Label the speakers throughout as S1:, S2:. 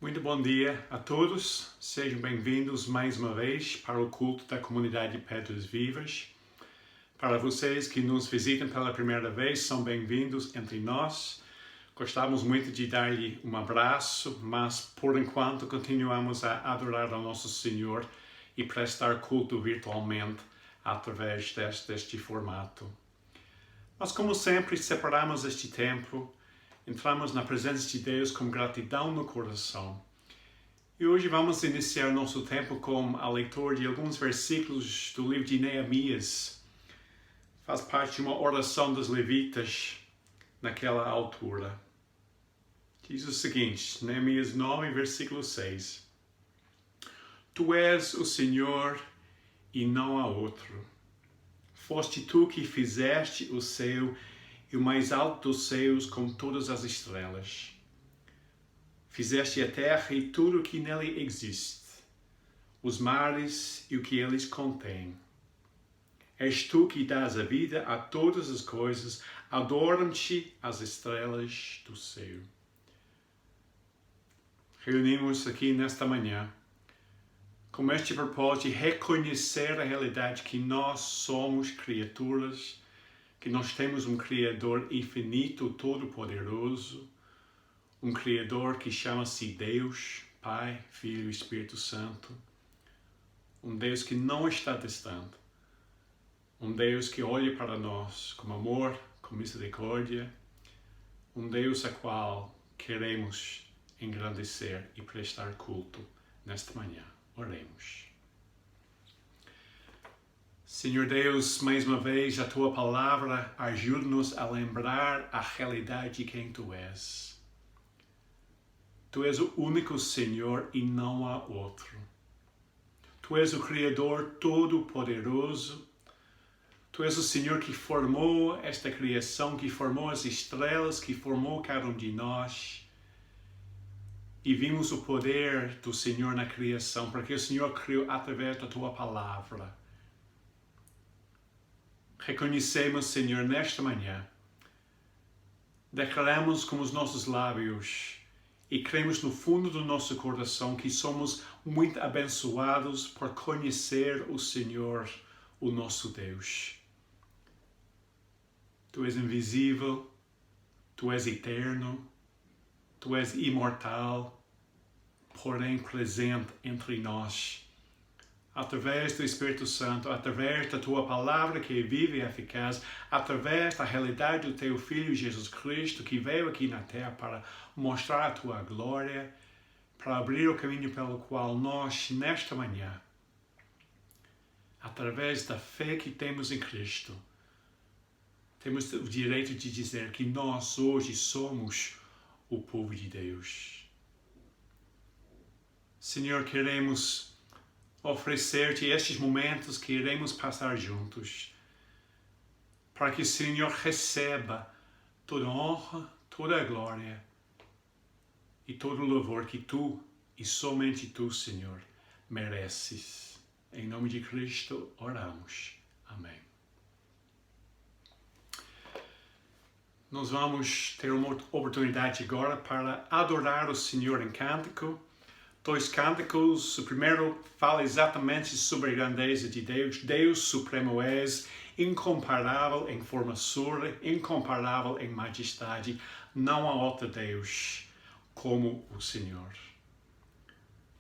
S1: Muito bom dia a todos, sejam bem-vindos mais uma vez para o culto da comunidade Pedras Vivas. Para vocês que nos visitam pela primeira vez, são bem-vindos entre nós. Gostávamos muito de dar-lhe um abraço, mas por enquanto continuamos a adorar ao nosso Senhor e prestar culto virtualmente através deste formato. Mas como sempre, separamos este tempo, entramos na presença de Deus com gratidão no coração. E hoje vamos iniciar nosso tempo com a leitura de alguns versículos do livro de Neemias. Faz parte de uma oração dos levitas naquela altura. Diz o seguinte, Neemias 9, versículo 6. Tu és o Senhor e não há outro. Foste tu que fizeste o céu e o mais alto dos céus com todas as estrelas. Fizeste a terra e tudo o que nele existe, os mares e o que eles contêm. És tu que dás a vida a todas as coisas, adoram-te as estrelas do céu. Reunimos aqui nesta manhã com este propósito de reconhecer a realidade que nós somos criaturas, que nós temos um Criador infinito, todo-poderoso, um Criador que chama-se Deus, Pai, Filho e Espírito Santo, um Deus que não está distante, um Deus que olha para nós com amor, com misericórdia, um Deus a qual queremos engrandecer e prestar culto nesta manhã. Oremos. Senhor Deus, mais uma vez a Tua Palavra ajuda-nos a lembrar a realidade de quem Tu és. Tu és o único Senhor e não há outro. Tu és o Criador Todo-Poderoso. Tu és o Senhor que formou esta criação, que formou as estrelas, que formou cada um de nós. E vimos o poder do Senhor na criação, porque o Senhor criou através da Tua Palavra. Reconhecemos, Senhor, nesta manhã, declaramos com os nossos lábios e cremos no fundo do nosso coração que somos muito abençoados por conhecer o Senhor, o nosso Deus. Tu és invisível, Tu és eterno, Tu és imortal, porém presente entre nós. Através do Espírito Santo, através da Tua Palavra que é viva e eficaz, através da realidade do Teu Filho Jesus Cristo, que veio aqui na Terra para mostrar a Tua glória, para abrir o caminho pelo qual nós, nesta manhã, através da fé que temos em Cristo, temos o direito de dizer que nós hoje somos o povo de Deus. Senhor, queremos oferecer-te estes momentos que iremos passar juntos, para que o Senhor receba toda a honra, toda a glória e todo o louvor que Tu e somente Tu, Senhor, mereces. Em nome de Cristo oramos. Amém. Nós vamos ter uma oportunidade agora para adorar o Senhor em cântico. 2 cânticos. O primeiro fala exatamente sobre a grandeza de Deus. Deus Supremo és, incomparável em formosura, incomparável em majestade. Não há outro Deus como o Senhor.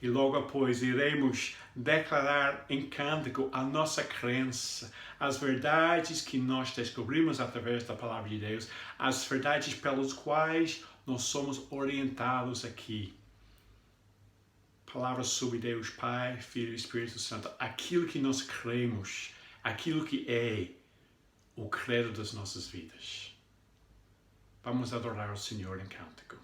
S1: E logo após iremos declarar em cântico a nossa crença, as verdades que nós descobrimos através da Palavra de Deus, as verdades pelas quais nós somos orientados aqui. Palavras sobre Deus Pai, Filho e Espírito Santo, aquilo que nós cremos, aquilo que é o credo das nossas vidas. Vamos adorar o Senhor em cântico.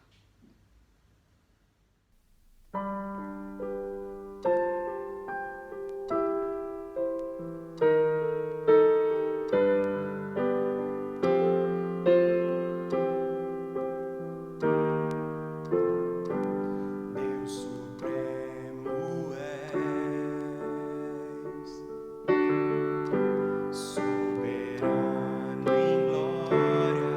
S2: Soberano em glória,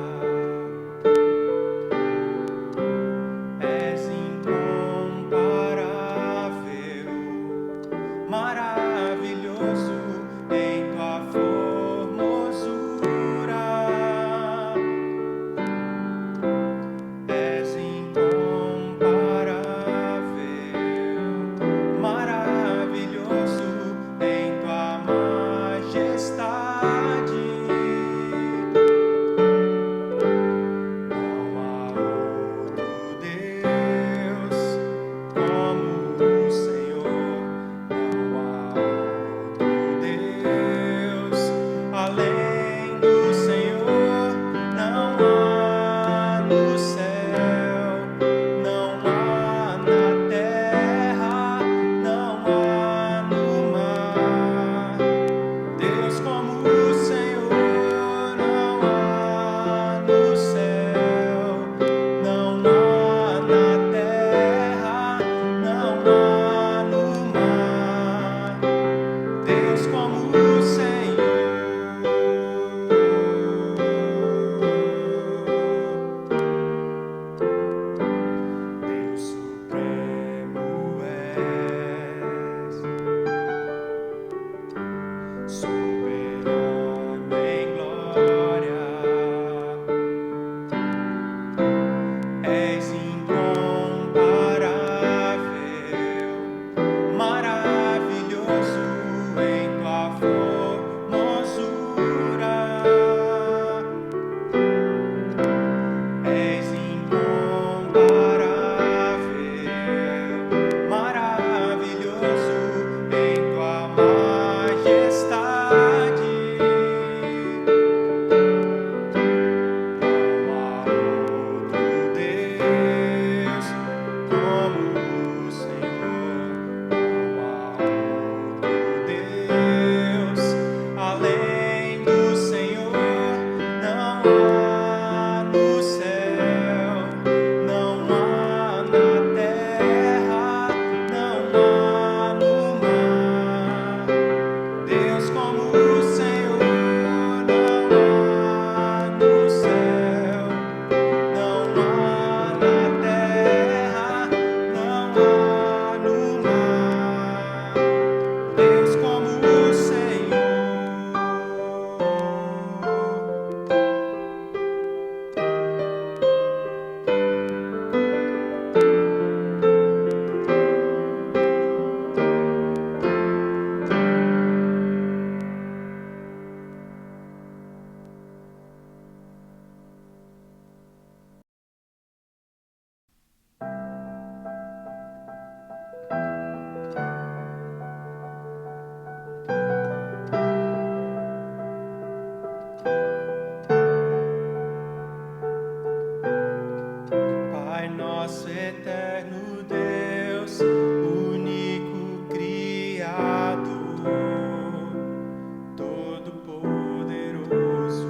S2: Pai nosso eterno Deus, único Criador, Todo-Poderoso,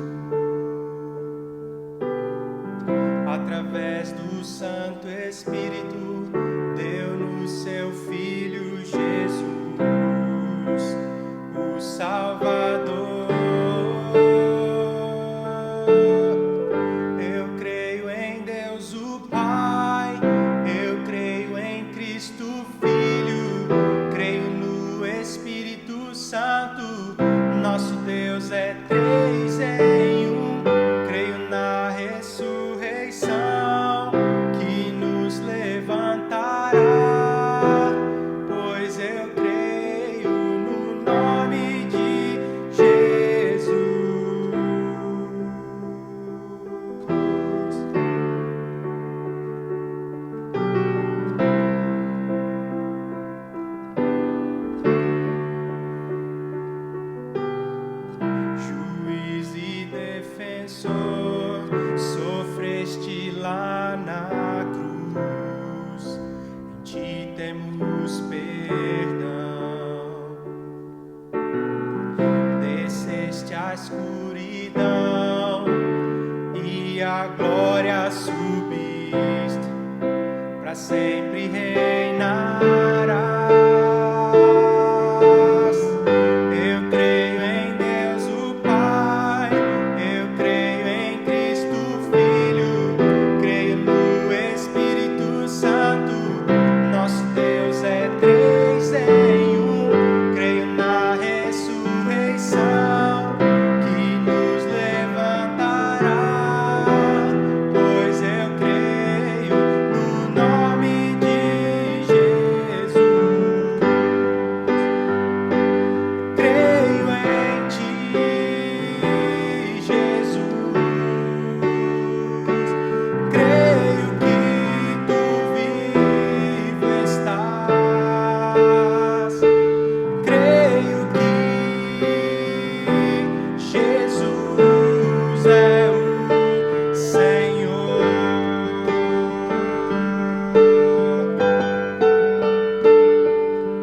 S2: através do Santo Espírito, deu-nos seu Filho Jesus, o Salvador. Eu creio em Deus o Pai, eu creio em Cristo Filho, creio no Espírito Santo, nosso Deus é três em um, creio na ressurreição que nos levantará, pois eu creio no nome de Jesus. Juiz e defensor, sofreste lá na cruz, em ti temos perdão. Desceste à escuridão e a glória subiste, para sempre reinarás. Eu creio em Deus o Pai, eu creio em Cristo Filho, creio no Espírito Santo, nosso Deus é três em um, creio na ressurreição que nos levantará, pois eu creio no nome de Jesus. Creio em ti, Jesus. Creio que tu vivo estás. Creio que Jesus é o Senhor.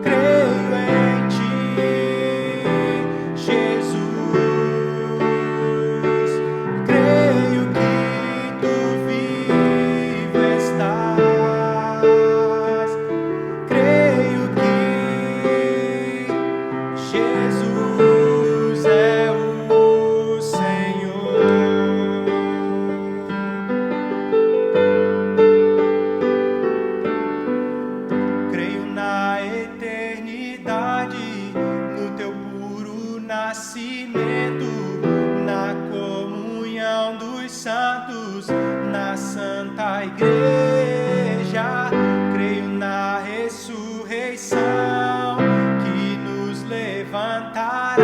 S2: Creio em ti, Jesus. Creio que tu vivo estás. Creio que Jesus é o Senhor. Creio na eternidade, no teu puro nascimento, na comunhão dos santos, na santa igreja. Creio na ressurreição que nos levantará,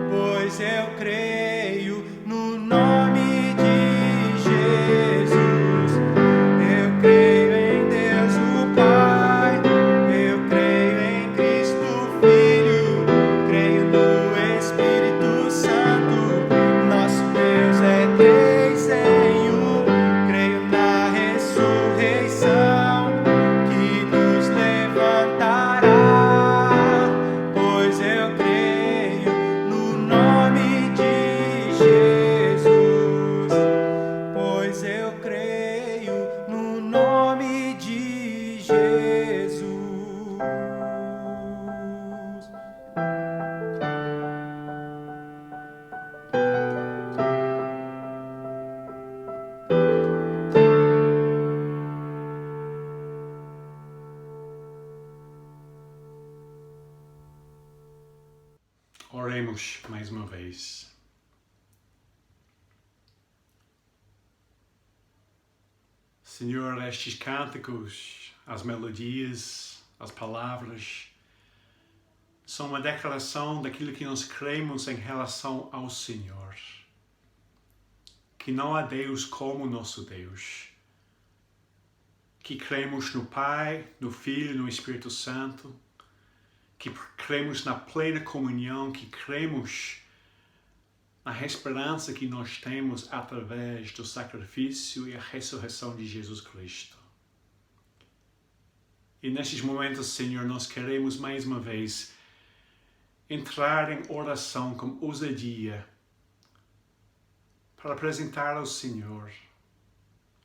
S2: pois eu creio no nome de Jesus. Eu creio em Deus o Pai, eu creio em Cristo Filho, creio no Espírito Santo, nosso Deus é três em um, creio na ressurreição que nos levantará, pois eu creio no nome de Jesus, pois eu creio no nome de Jesus.
S1: Oremos mais uma vez. Senhor, estes cânticos, as melodias, as palavras, são uma declaração daquilo que nós cremos em relação ao Senhor. Que não há Deus como nosso Deus. Que cremos no Pai, no Filho e no Espírito Santo. Que cremos na plena comunhão, que cremos na esperança que nós temos através do sacrifício e a ressurreição de Jesus Cristo. E nestes momentos, Senhor, nós queremos mais uma vez entrar em oração com ousadia para apresentar ao Senhor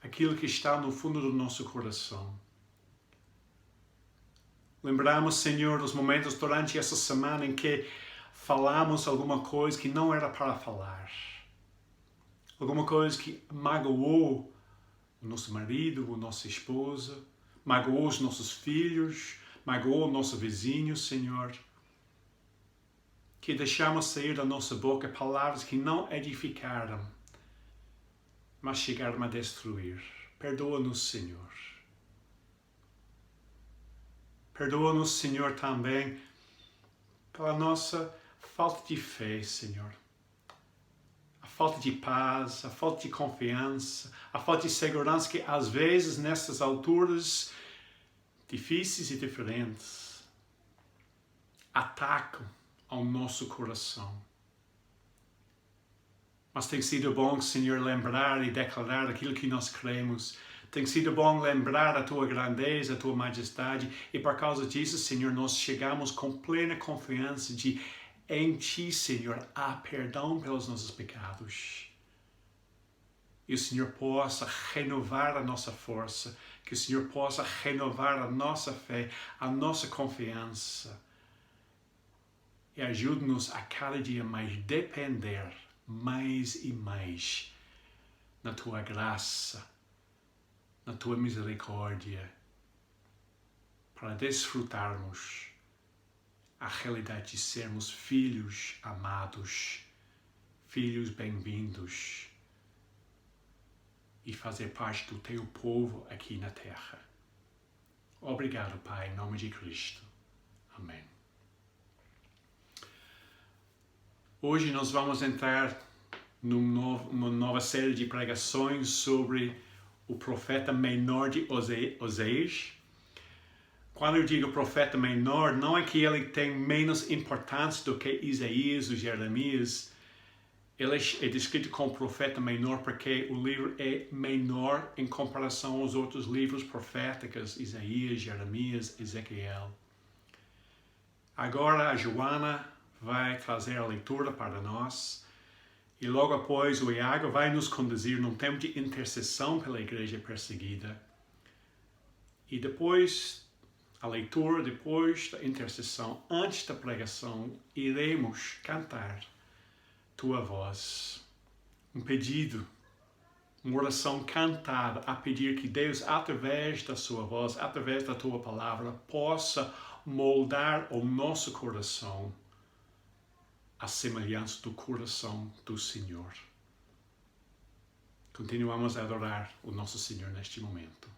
S1: aquilo que está no fundo do nosso coração. Lembramos, Senhor, dos momentos durante essa semana em que falamos alguma coisa que não era para falar. Alguma coisa que magoou o nosso marido, a nossa esposa, magoou os nossos filhos, magoou o nosso vizinho, Senhor. Que deixamos sair da nossa boca palavras que não edificaram, mas chegaram a destruir. Perdoa-nos, Senhor. Perdoa-nos, Senhor, também pela nossa falta de fé, Senhor. A falta de paz, a falta de confiança, a falta de segurança que às vezes nessas alturas difíceis e diferentes atacam ao nosso coração. Mas tem sido bom, Senhor, lembrar e declarar aquilo que nós cremos. Tem sido bom lembrar a Tua grandeza, a Tua majestade. E por causa disso, Senhor, nós chegamos com plena confiança de em Ti, Senhor, há perdão pelos nossos pecados. E o Senhor possa renovar a nossa força. Que o Senhor possa renovar a nossa fé, a nossa confiança. E ajude-nos a cada dia mais depender mais e mais na Tua graça, na Tua misericórdia, para desfrutarmos a realidade de sermos filhos amados, filhos bem-vindos e fazer parte do Teu povo aqui na terra. Obrigado, Pai, em nome de Cristo. Amém. Hoje nós vamos entrar numa nova série de pregações sobre o profeta menor de Oséias. Quando eu digo profeta menor, não é que ele tem menos importância do que Isaías ou Jeremias. Ele é descrito como profeta menor porque o livro é menor em comparação aos outros livros proféticos, Isaías, Jeremias, Ezequiel. Agora a Joana vai trazer a leitura para nós e logo após o Iago vai nos conduzir num tempo de intercessão pela igreja perseguida. E depois a leitura, depois da intercessão, antes da pregação, iremos cantar Tua voz. Um pedido, uma oração cantada a pedir que Deus, através da Sua voz, através da Tua palavra, possa moldar o nosso coração à semelhança do coração do Senhor. Continuamos a adorar o nosso Senhor neste momento.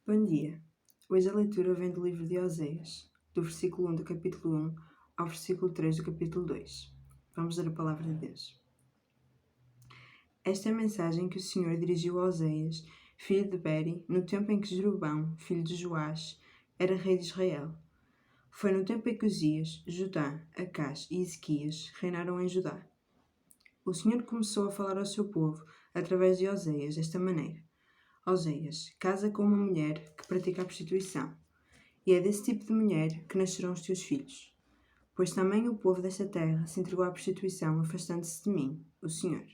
S3: Bom dia. Hoje a leitura vem do livro de Oséias, do versículo 1 do capítulo 1 ao versículo 3 do capítulo 2. Vamos ler a palavra de Deus. Esta é a mensagem que o Senhor dirigiu a Oséias, filho de Beri, no tempo em que Jeroboão, filho de Joás, era rei de Israel. Foi no tempo em que Uzias, Jotã, Acás e Ezequias reinaram em Judá. O Senhor começou a falar ao seu povo, através de Oséias, desta maneira. Oséias, casa com uma mulher que pratica a prostituição, e é desse tipo de mulher que nascerão os teus filhos. Pois também o povo desta terra se entregou à prostituição, afastando-se de mim, o Senhor.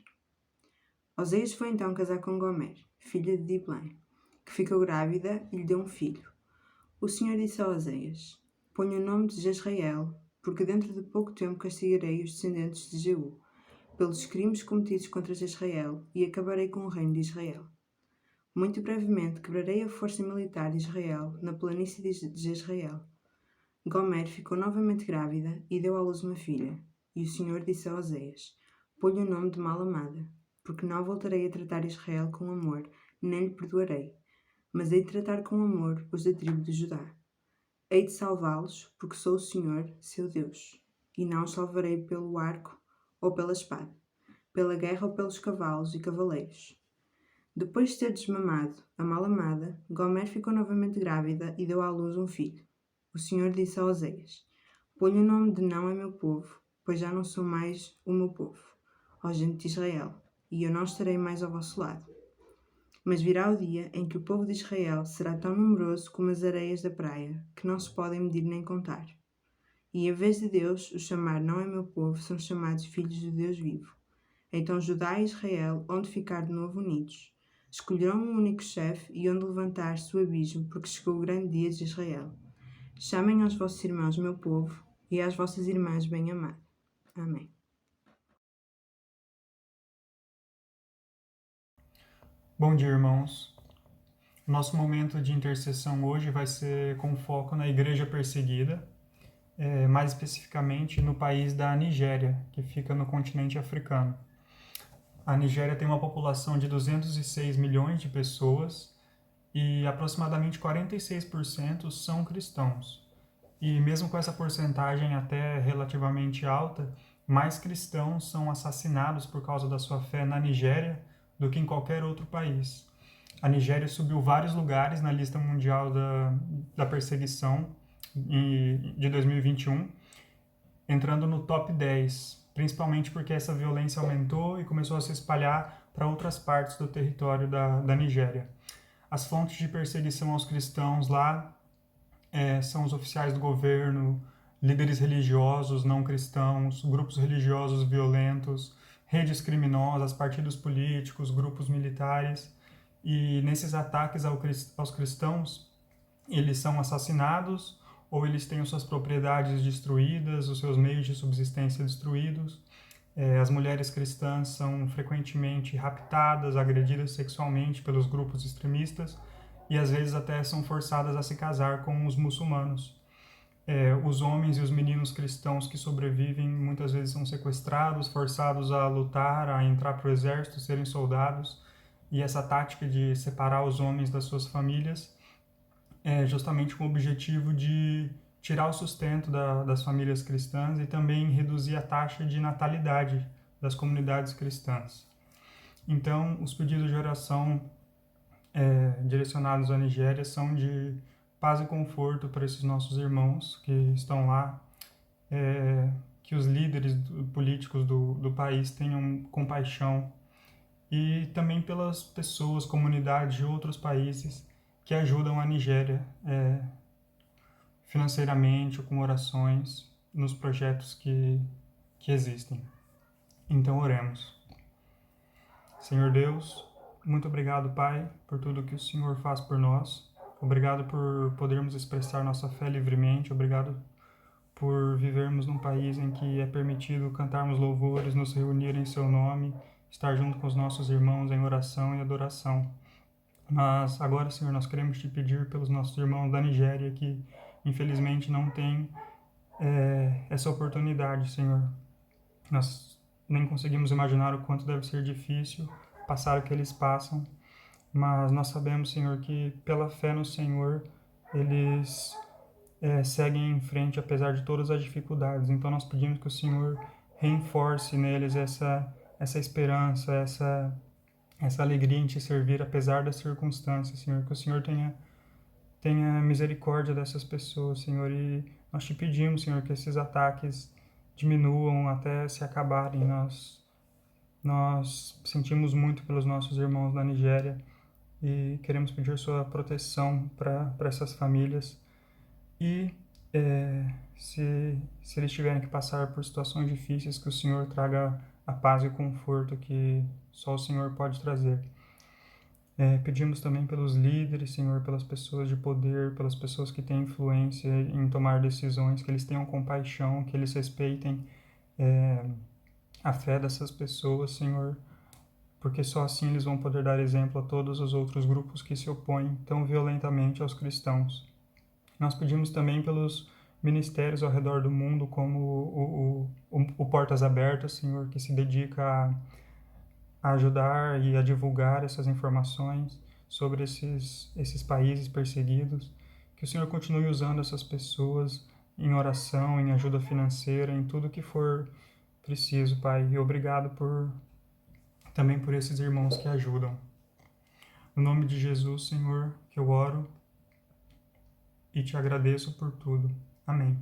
S3: Oséias foi então casar com Gomer, filha de Diblém, que ficou grávida e lhe deu um filho. O Senhor disse a Oséias: Ponha o nome de Jezreel, porque dentro de pouco tempo castigarei os descendentes de Jeú, pelos crimes cometidos contra Jezreel, e acabarei com o reino de Israel. Muito brevemente quebrarei a força militar de Israel na planície de Jezreel. Gomer ficou novamente grávida e deu à luz uma filha. E o Senhor disse a Oséias: Põe o nome de Mal-Amada, porque não voltarei a tratar Israel com amor, nem lhe perdoarei, mas hei de tratar com amor os da tribo de Judá. Hei de salvá-los, porque sou o Senhor, seu Deus, e não os salvarei pelo arco ou pela espada, pela guerra ou pelos cavalos e cavaleiros. Depois de ter desmamado a Mal-Amada, Gomer ficou novamente grávida e deu à luz um filho. O Senhor disse a Oséias: Ponho o nome de não é meu povo, pois já não sou mais o meu povo, ó gente de Israel, e eu não estarei mais ao vosso lado. Mas virá o dia em que o povo de Israel será tão numeroso como as areias da praia, que não se podem medir nem contar. E em vez de Deus os chamar não é meu povo, são chamados filhos do Deus vivo. Então Judá e Israel hão de ficar de novo unidos. Escolherão um único chefe e hão de levantar-se o abismo, porque chegou o grande dia de Israel. Chamem aos vossos irmãos meu povo e às vossas irmãs bem-amadas. Amém.
S4: Bom dia, irmãos. Nosso momento de intercessão hoje vai ser com foco na igreja perseguida, mais especificamente no país da Nigéria, que fica no continente africano. A Nigéria tem uma população de 206 milhões de pessoas e aproximadamente 46% são cristãos. E mesmo com essa porcentagem até relativamente alta, mais cristãos são assassinados por causa da sua fé na Nigéria do que em qualquer outro país. A Nigéria subiu vários lugares na lista mundial da perseguição de 2021, entrando no top 10, principalmente porque essa violência aumentou e começou a se espalhar para outras partes do território da Nigéria. As fontes de perseguição aos cristãos lá são os oficiais do governo, líderes religiosos não cristãos, grupos religiosos violentos, redes criminosas, partidos políticos, grupos militares. E nesses ataques aos cristãos, eles são assassinados ou eles têm suas propriedades destruídas, os seus meios de subsistência destruídos. As mulheres cristãs são frequentemente raptadas, agredidas sexualmente pelos grupos extremistas e às vezes até são forçadas a se casar com os muçulmanos. Os homens e os meninos cristãos que sobrevivem muitas vezes são sequestrados, forçados a lutar, a entrar para o exército, serem soldados. E essa tática de separar os homens das suas famílias é justamente com o objetivo de tirar o sustento das famílias cristãs e também reduzir a taxa de natalidade das comunidades cristãs. Então, os pedidos de oração direcionados à Nigéria são de paz e conforto para esses nossos irmãos que estão lá, que os líderes políticos do país tenham compaixão e também pelas pessoas, comunidades de outros países que ajudam a Nigéria financeiramente ou com orações nos projetos que existem. Então oremos. Senhor Deus, muito obrigado, Pai, por tudo que o Senhor faz por nós. Obrigado por podermos expressar nossa fé livremente. Obrigado por vivermos num país em que é permitido cantarmos louvores, nos reunir em seu nome, estar junto com os nossos irmãos em oração e adoração. Mas agora, Senhor, nós queremos te pedir pelos nossos irmãos da Nigéria que, infelizmente, não têm essa oportunidade, Senhor. Nós nem conseguimos imaginar o quanto deve ser difícil passar o que eles passam, mas nós sabemos, Senhor, que pela fé no Senhor, eles seguem em frente apesar de todas as dificuldades. Então nós pedimos que o Senhor reforce neles essa esperança, essa alegria em te servir apesar das circunstâncias, Senhor. Que o Senhor tenha misericórdia dessas pessoas, Senhor. E nós te pedimos, Senhor, que esses ataques diminuam até se acabarem. Nós sentimos muito pelos nossos irmãos da Nigéria e queremos pedir sua proteção para essas famílias. E se eles tiverem que passar por situações difíceis, que o Senhor traga a paz e o conforto que só o Senhor pode trazer. Pedimos também pelos líderes, Senhor, pelas pessoas de poder, pelas pessoas que têm influência em tomar decisões, que eles tenham compaixão, que eles respeitem a fé dessas pessoas, Senhor, porque só assim eles vão poder dar exemplo a todos os outros grupos que se opõem tão violentamente aos cristãos. Nós pedimos também pelos ministérios ao redor do mundo, como o Portas Abertas, Senhor, que se dedica a ajudar e a divulgar essas informações sobre esses países perseguidos. Que o Senhor continue usando essas pessoas em oração, em ajuda financeira, em tudo que for preciso, Pai. E obrigado também por esses irmãos que ajudam. No nome de Jesus, Senhor, que eu oro e te agradeço por tudo. Amém.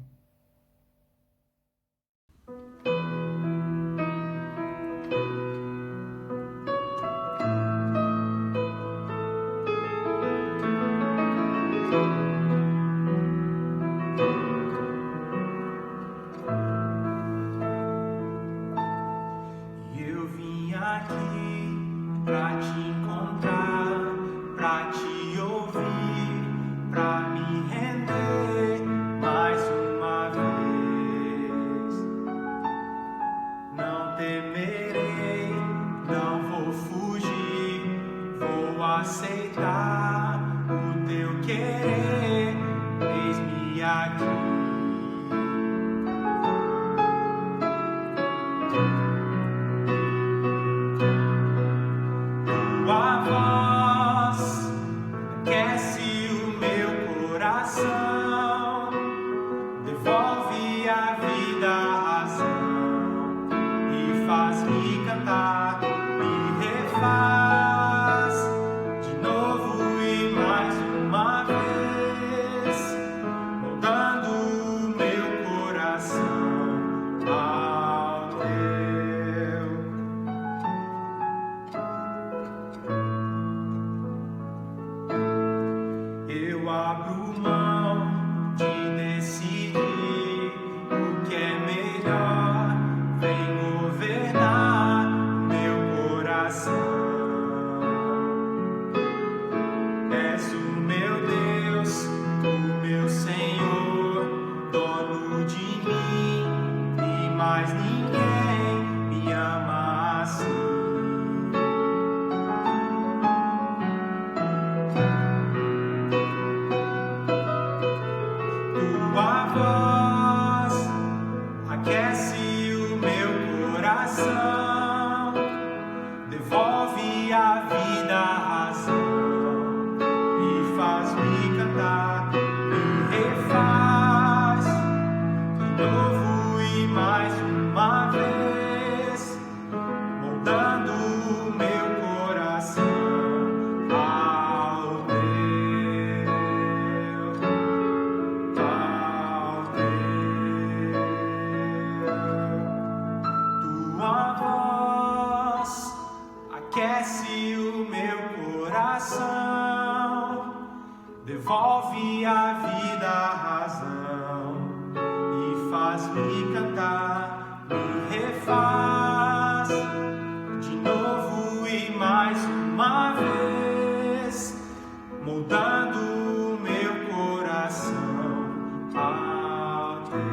S2: faz-me cantar, me refaz de novo e mais uma vez, moldando o meu coração ao teu.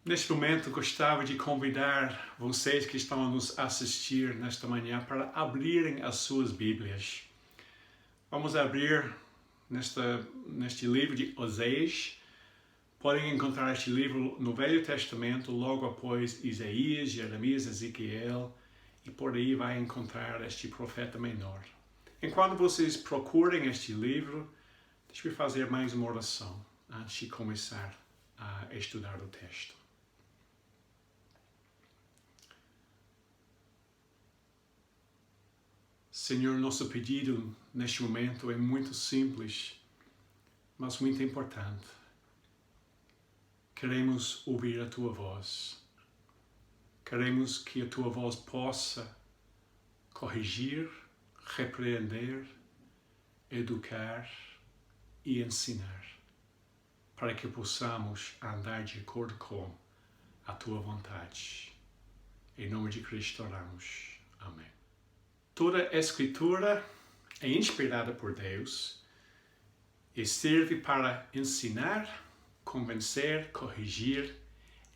S1: Neste momento, gostava de convidar vocês que estão a nos assistir nesta manhã para abrirem as suas Bíblias. Vamos abrir neste livro de Oséias. Podem encontrar este livro no Velho Testamento, logo após Isaías, Jeremias, Ezequiel, e por aí vai encontrar este profeta menor. Enquanto vocês procurem este livro, deixe-me fazer mais uma oração antes de começar a estudar o texto. Senhor, nosso pedido neste momento é muito simples, mas muito importante. Queremos ouvir a Tua voz. Queremos que a Tua voz possa corrigir, repreender, educar e ensinar, para que possamos andar de acordo com a Tua vontade. Em nome de Cristo oramos. Amém. Toda a Escritura é inspirada por Deus e serve para ensinar, convencer, corrigir,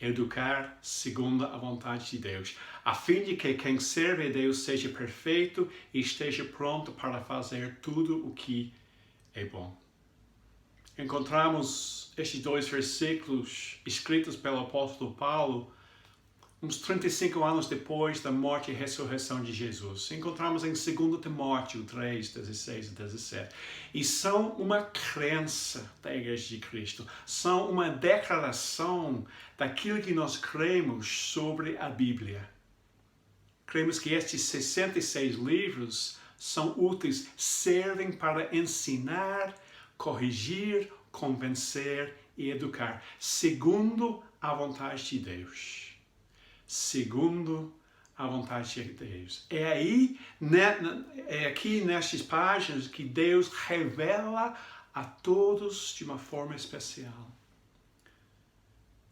S1: educar segundo a vontade de Deus, a fim de que quem serve a Deus seja perfeito e esteja pronto para fazer tudo o que é bom. Encontramos estes dois versículos escritos pelo apóstolo Paulo uns 35 anos depois da morte e ressurreição de Jesus. Encontramos em 2 Timóteo 3, 16 e 17. E são uma crença da Igreja de Cristo. São uma declaração daquilo que nós cremos sobre a Bíblia. Cremos que estes 66 livros são úteis, servem para ensinar, corrigir, convencer e educar, segundo a vontade de Deus. Segundo a vontade de Deus. É aqui nestas páginas que Deus revela a todos de uma forma especial.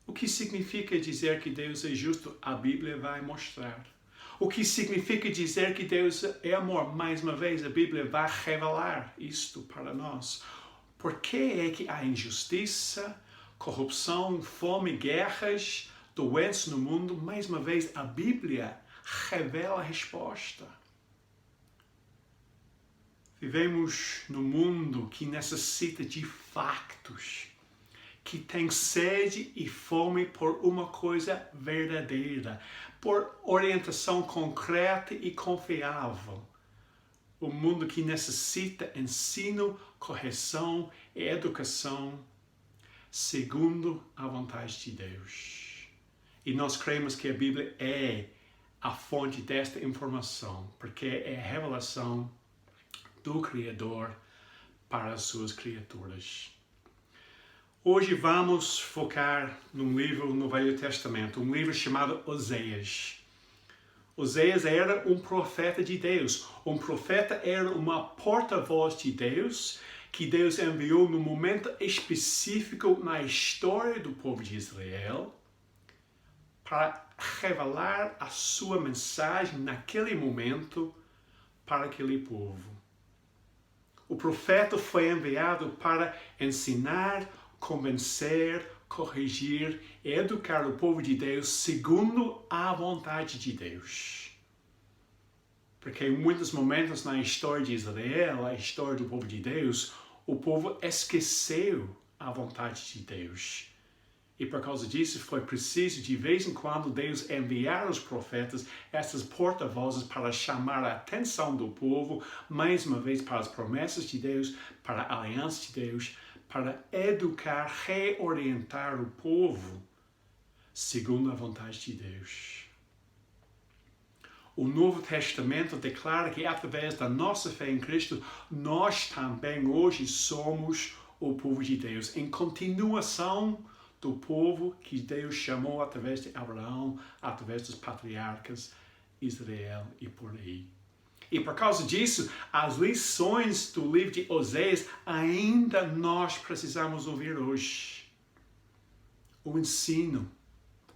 S1: O que significa dizer que Deus é justo? A Bíblia vai mostrar. O que significa dizer que Deus é amor? Mais uma vez, a Bíblia vai revelar isto para nós. Por que é que há injustiça, corrupção, fome, guerras, doenças no mundo? Mais uma vez, a Bíblia revela a resposta. Vivemos num mundo que necessita de factos, que tem sede e fome por uma coisa verdadeira, por orientação concreta e confiável. Um mundo que necessita ensino, correção e educação segundo a vontade de Deus. E nós cremos que a Bíblia é a fonte desta informação, porque é a revelação do Criador para as suas criaturas. Hoje vamos focar num livro no Velho Testamento, um livro chamado Oséias. Oséias era um profeta de Deus. Um profeta era uma porta-voz de Deus, que Deus enviou num momento específico na história do povo de Israel, para revelar a sua mensagem naquele momento para aquele povo. O profeta foi enviado para ensinar, convencer, corrigir e educar o povo de Deus segundo a vontade de Deus. Porque em muitos momentos na história de Israel, a história do povo de Deus, o povo esqueceu a vontade de Deus. E por causa disso foi preciso de vez em quando Deus enviar os profetas, essas porta-vozes, para chamar a atenção do povo, mais uma vez para as promessas de Deus, para a aliança de Deus, para educar, reorientar o povo segundo a vontade de Deus. O Novo Testamento declara que através da nossa fé em Cristo, nós também hoje somos o povo de Deus, em continuação do povo que Deus chamou através de Abraão, através dos patriarcas, Israel e por aí. E por causa disso, as lições do livro de Oséias ainda nós precisamos ouvir hoje. O ensino,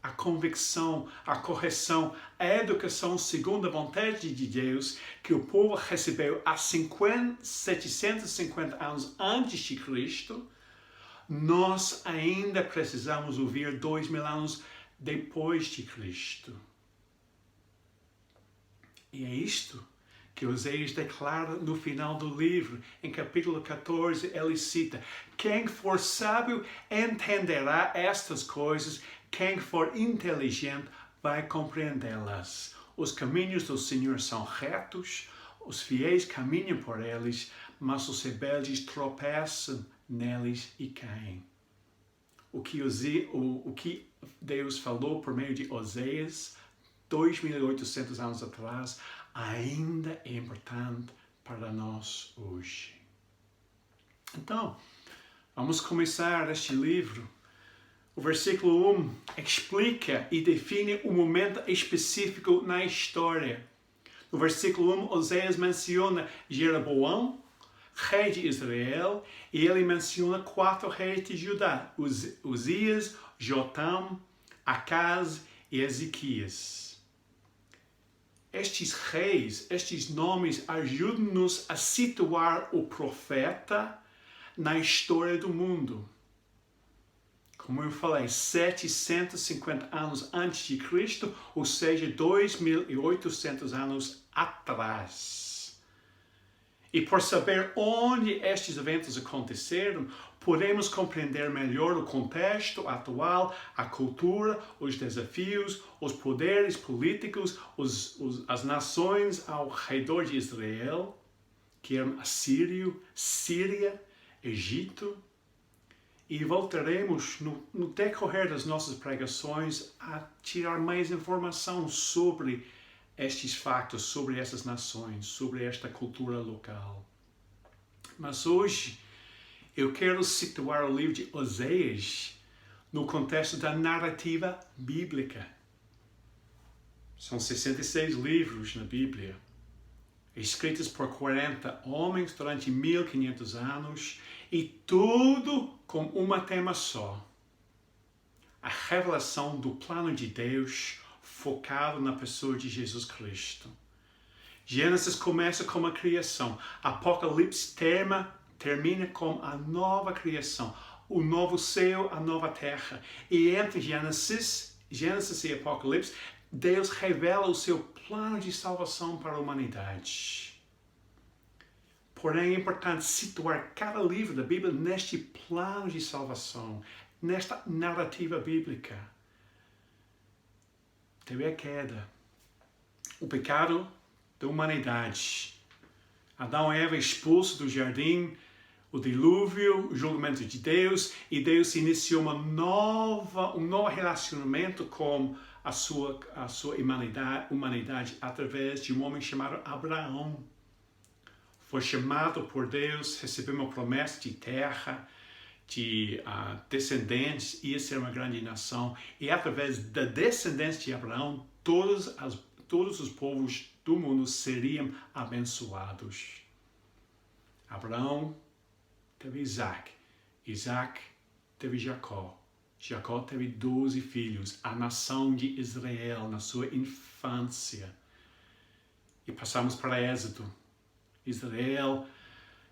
S1: a convicção, a correção, a educação segundo a vontade de Deus que o povo recebeu há 750 anos antes de Cristo, nós ainda precisamos ouvir 2000 anos depois de Cristo. E é isto que Oséias declara no final do livro. Em capítulo 14, ele cita: quem for sábio entenderá estas coisas, quem for inteligente vai compreendê-las. Os caminhos do Senhor são retos, os fiéis caminham por eles, mas os rebeldes tropeçam neles e caem. O que Deus falou por meio de Oséias 2.800 anos atrás ainda é importante para nós hoje. Então, vamos começar este livro. O versículo 1 explica e define um momento específico na história. No versículo 1, Oséias menciona Jeroboão, rei de Israel, e ele menciona 4 reis de Judá: Uzias, Jotam, Acaz e Ezequias. Estes reis, estes nomes ajudam-nos a situar o profeta na história do mundo. Como eu falei, 750 anos antes de Cristo, ou seja, 2.800 anos atrás. E por saber onde estes eventos aconteceram, podemos compreender melhor o contexto atual, a cultura, os desafios, os poderes políticos, as nações ao redor de Israel, que eram Assírio, Síria, Egito. E voltaremos no decorrer das nossas pregações a tirar mais informação sobre estes factos, sobre essas nações, sobre esta cultura local. Mas hoje eu quero situar o livro de Oséias no contexto da narrativa bíblica. São 66 livros na Bíblia, escritos por 40 homens durante 1500 anos, e tudo com um tema só: a revelação do plano de Deus focado na pessoa de Jesus Cristo. Gênesis começa com a criação, Apocalipse termina com a nova criação, o novo céu, a nova terra. E entre Gênesis e Apocalipse, Deus revela o seu plano de salvação para a humanidade. Porém, é importante situar cada livro da Bíblia neste plano de salvação, nesta narrativa bíblica. Teve a queda, o pecado da humanidade. Adão e Eva expulsos do jardim, o dilúvio, o julgamento de Deus, e Deus iniciou um novo relacionamento com a sua humanidade através de um homem chamado Abraão. Foi chamado por Deus, recebeu uma promessa de terra, de descendentes, ia ser uma grande nação. E através da descendência de Abraão, todos os povos do mundo seriam abençoados. Abraão teve Isaac, Isaac teve Jacó, Jacó teve 12 filhos, a nação de Israel na sua infância. E passamos para Êxodo. Israel,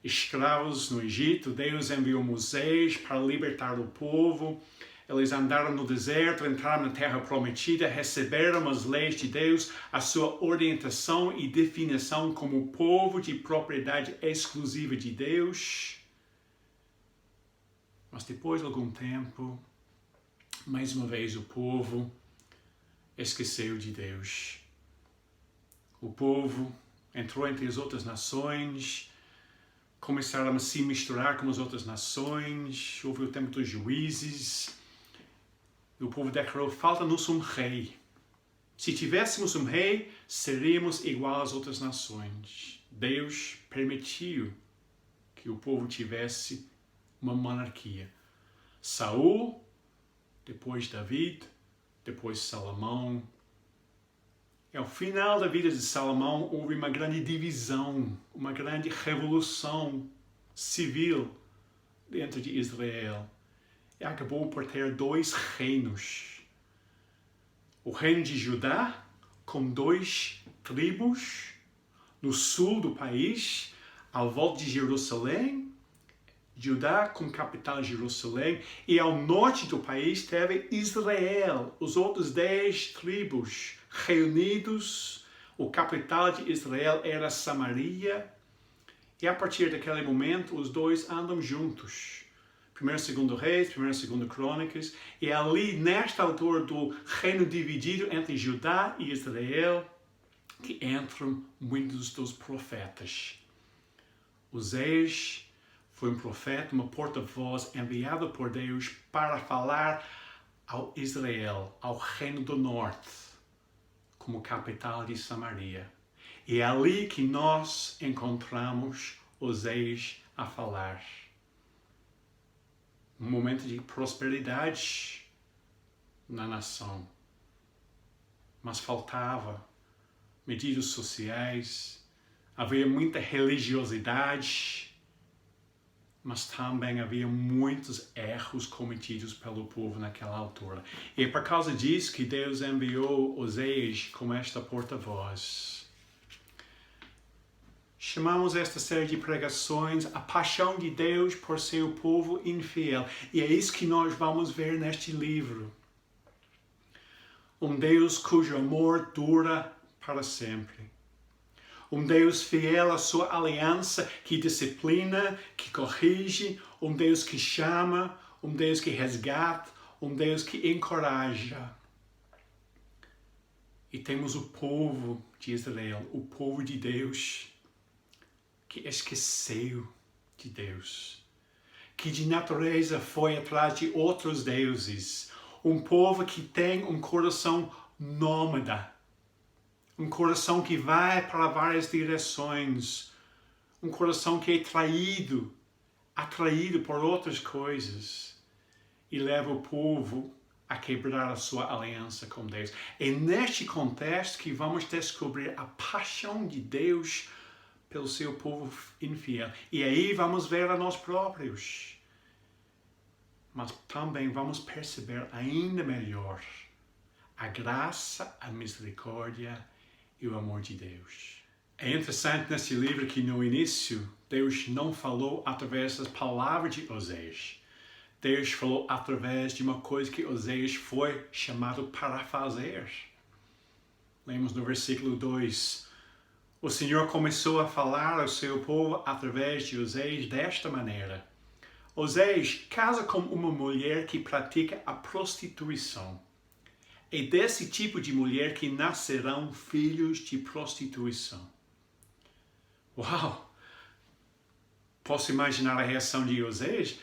S1: escravos no Egito, Deus enviou Moisés para libertar o povo. Eles andaram no deserto, entraram na terra prometida, receberam as leis de Deus, a sua orientação e definição como povo de propriedade exclusiva de Deus. Mas depois de algum tempo, mais uma vez o povo esqueceu de Deus. O povo entrou entre as outras nações, começaram a se misturar com as outras nações, houve o tempo dos juízes. O povo declarou: falta-nos um rei. Se tivéssemos um rei, seríamos igual às outras nações. Deus permitiu que o povo tivesse uma monarquia. Saul, depois David, depois Salomão. E ao final da vida de Salomão houve uma grande divisão, uma grande revolução civil dentro de Israel. E acabou por ter 2 reinos. O reino de Judá, com 2 tribos no sul do país, ao volta de Jerusalém, Judá com capital Jerusalém, e ao norte do país teve Israel, os outros 10 tribos reunidos. O capital de Israel era Samaria, e a partir daquele momento os 2 andam juntos. 1º e 2º Reis, 1º e 2º Crônicas, e ali nesta altura do reino dividido entre Judá e Israel, que entram muitos dos profetas. Oséias foi um profeta, uma porta-voz enviado por Deus para falar ao Israel, ao reino do norte, como capital de Samaria. E é ali que nós encontramos Oséias a falar. Um momento de prosperidade na nação. Mas faltava medidas sociais, havia muita religiosidade, mas também havia muitos erros cometidos pelo povo naquela altura. E é por causa disso que Deus enviou Oséias como esta porta-voz. Chamamos esta série de pregações a paixão de Deus por seu povo infiel. E é isso que nós vamos ver neste livro. Um Deus cujo amor dura para sempre. Um Deus fiel à sua aliança, que disciplina, que corrige. Um Deus que chama, um Deus que resgata, um Deus que encoraja. E temos o povo de Israel, o povo de Deus, que esqueceu de Deus, que de natureza foi atrás de outros deuses, um povo que tem um coração nômade, um coração que vai para várias direções, um coração que é atraído por outras coisas e leva o povo a quebrar a sua aliança com Deus. É neste contexto que vamos descobrir a paixão de Deus pelo seu povo infiel. E aí vamos ver a nós próprios. Mas também vamos perceber ainda melhor a graça, a misericórdia e o amor de Deus. É interessante nesse livro que no início Deus não falou através das palavras de Oséias. Deus falou através de uma coisa que Oséias foi chamado para fazer. Lemos no versículo 2. O Senhor começou a falar ao seu povo através de Oséias desta maneira. Oséias casa com uma mulher que pratica a prostituição. É desse tipo de mulher que nascerão filhos de prostituição. Uau! Posso imaginar a reação de Oséias?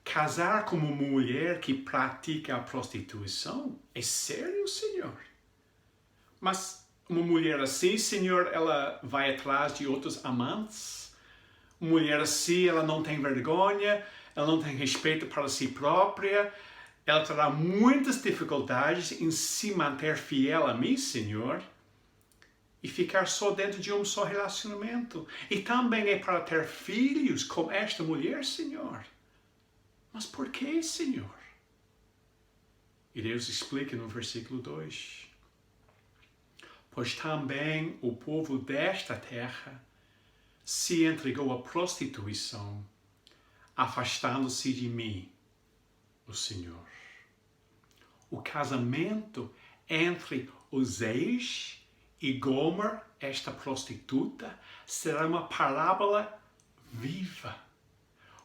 S1: Casar com uma mulher que pratica a prostituição? É sério, Senhor? Mas uma mulher assim, Senhor, ela vai atrás de outros amantes? Uma mulher assim, ela não tem vergonha, ela não tem respeito para si própria, ela terá muitas dificuldades em se manter fiel a mim, Senhor, e ficar só dentro de um só relacionamento. E também é para ter filhos com esta mulher, Senhor. Mas por que, Senhor? E Deus explica no versículo 2. Pois também o povo desta terra se entregou à prostituição, afastando-se de mim, o Senhor. O casamento entre Oséias e Gomer, esta prostituta, será uma parábola viva.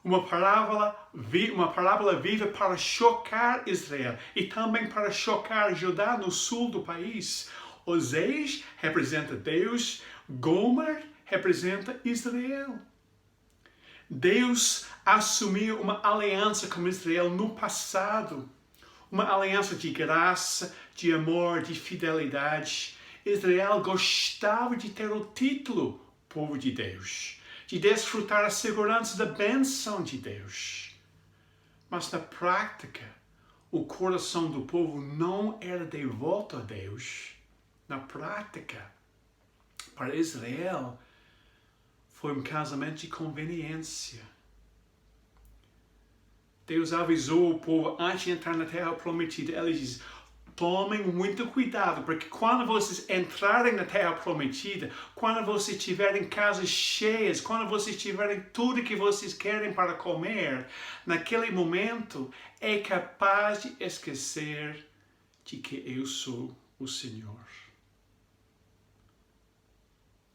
S1: Uma parábola viva para chocar Israel e também para chocar Judá no sul do país. Oséias representa Deus, Gomer representa Israel. Deus assumiu uma aliança com Israel no passado, uma aliança de graça, de amor, de fidelidade. Israel gostava de ter o título povo de Deus, de desfrutar a segurança da bênção de Deus. Mas na prática, o coração do povo não era devoto a Deus. Na prática, para Israel, foi um casamento de conveniência. Deus avisou o povo antes de entrar na terra prometida. Ele diz, tomem muito cuidado, porque quando vocês entrarem na terra prometida, quando vocês tiverem casas cheias, quando vocês tiverem tudo que vocês querem para comer, naquele momento é capaz de esquecer de que eu sou o Senhor.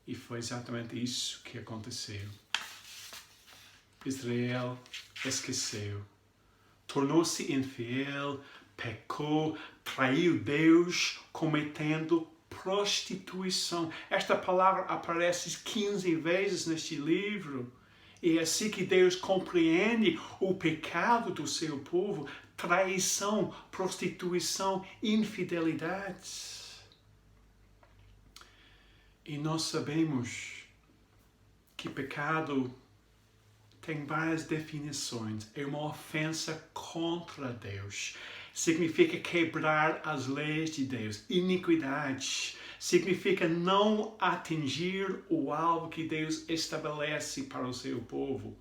S1: E foi exatamente isso que aconteceu. Israel esqueceu, tornou-se infiel, pecou, traiu Deus, cometendo prostituição. Esta palavra aparece 15 vezes neste livro. E é assim que Deus compreende o pecado do seu povo: traição, prostituição, infidelidade. E nós sabemos que pecado tem várias definições. É uma ofensa contra Deus. Significa quebrar as leis de Deus. Iniquidade significa não atingir o alvo que Deus estabelece para o seu povo.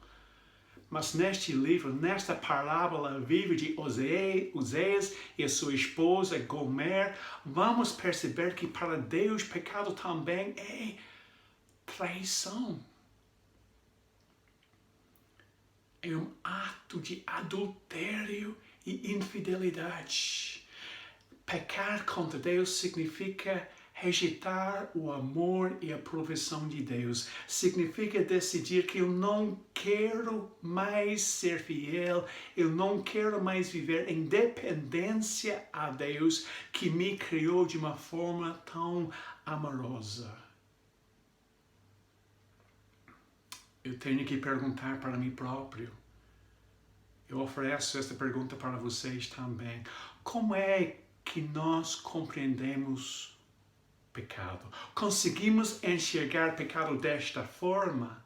S1: Mas neste livro, nesta parábola viva de Oséias e a sua esposa Gomer, vamos perceber que para Deus pecado também é traição. É um ato de adultério e infidelidade. Pecar contra Deus significa rejeitar o amor e a proteção de Deus. Significa decidir que eu não quero mais ser fiel, eu não quero mais viver em dependência a Deus que me criou de uma forma tão amorosa. Eu tenho que perguntar para mim próprio. Eu ofereço esta pergunta para vocês também. Como é que nós compreendemos pecado? Conseguimos enxergar pecado desta forma?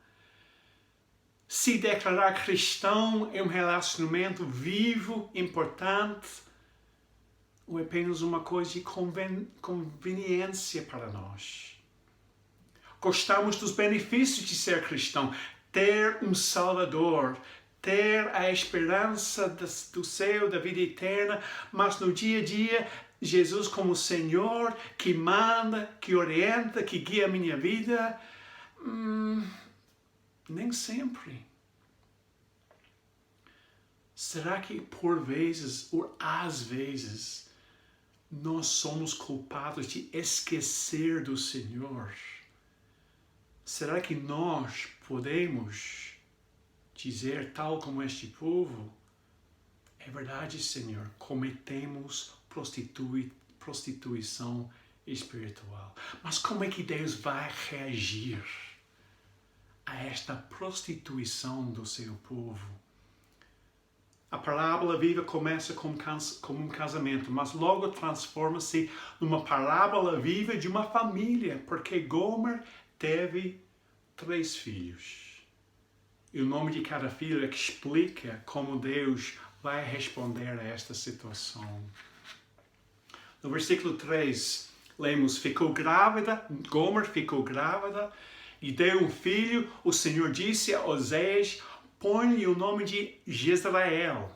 S1: Se declarar cristão é um relacionamento vivo, importante, ou é apenas uma coisa de conveniência para nós? Gostamos dos benefícios de ser cristão, ter um Salvador, ter a esperança do céu, da vida eterna, mas no dia a dia, Jesus como Senhor, que manda, que orienta, que guia a minha vida, nem sempre. Será que por vezes, ou às vezes, nós somos culpados de esquecer do Senhor? Será que nós podemos dizer, tal como este povo, é verdade, Senhor, cometemos prostituição espiritual. Mas como é que Deus vai reagir a esta prostituição do seu povo? A parábola viva começa como um casamento, mas logo transforma-se numa parábola viva de uma família, porque Gomer teve 3 filhos. E o nome de cada filho explica como Deus vai responder a esta situação. No versículo 3, lemos, Gomer ficou grávida e deu um filho. O Senhor disse a Oséias, põe-lhe o nome de Jezreel.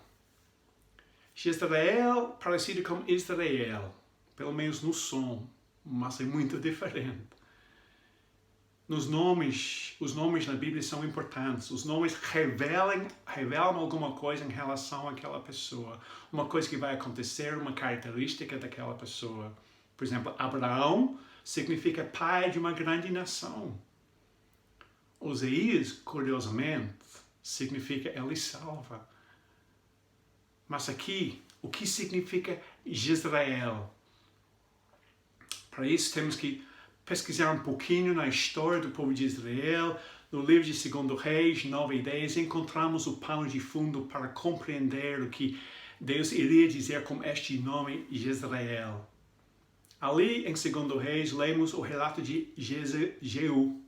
S1: Jezreel parecido com Israel, pelo menos no som, mas é muito diferente. Os nomes na Bíblia são importantes. Os nomes revelam alguma coisa em relação àquela pessoa. Uma coisa que vai acontecer, uma característica daquela pessoa. Por exemplo, Abraão significa pai de uma grande nação. Oséias, curiosamente, significa ele salva. Mas aqui, o que significa Jezreel? Para isso temos que pesquisar um pouquinho na história do povo de Israel. No livro de 2 Reis 9 e 10, encontramos o pano de fundo para compreender o que Deus iria dizer com este nome Jezreel. Ali em 2 Reis, lemos o relato de Jeú,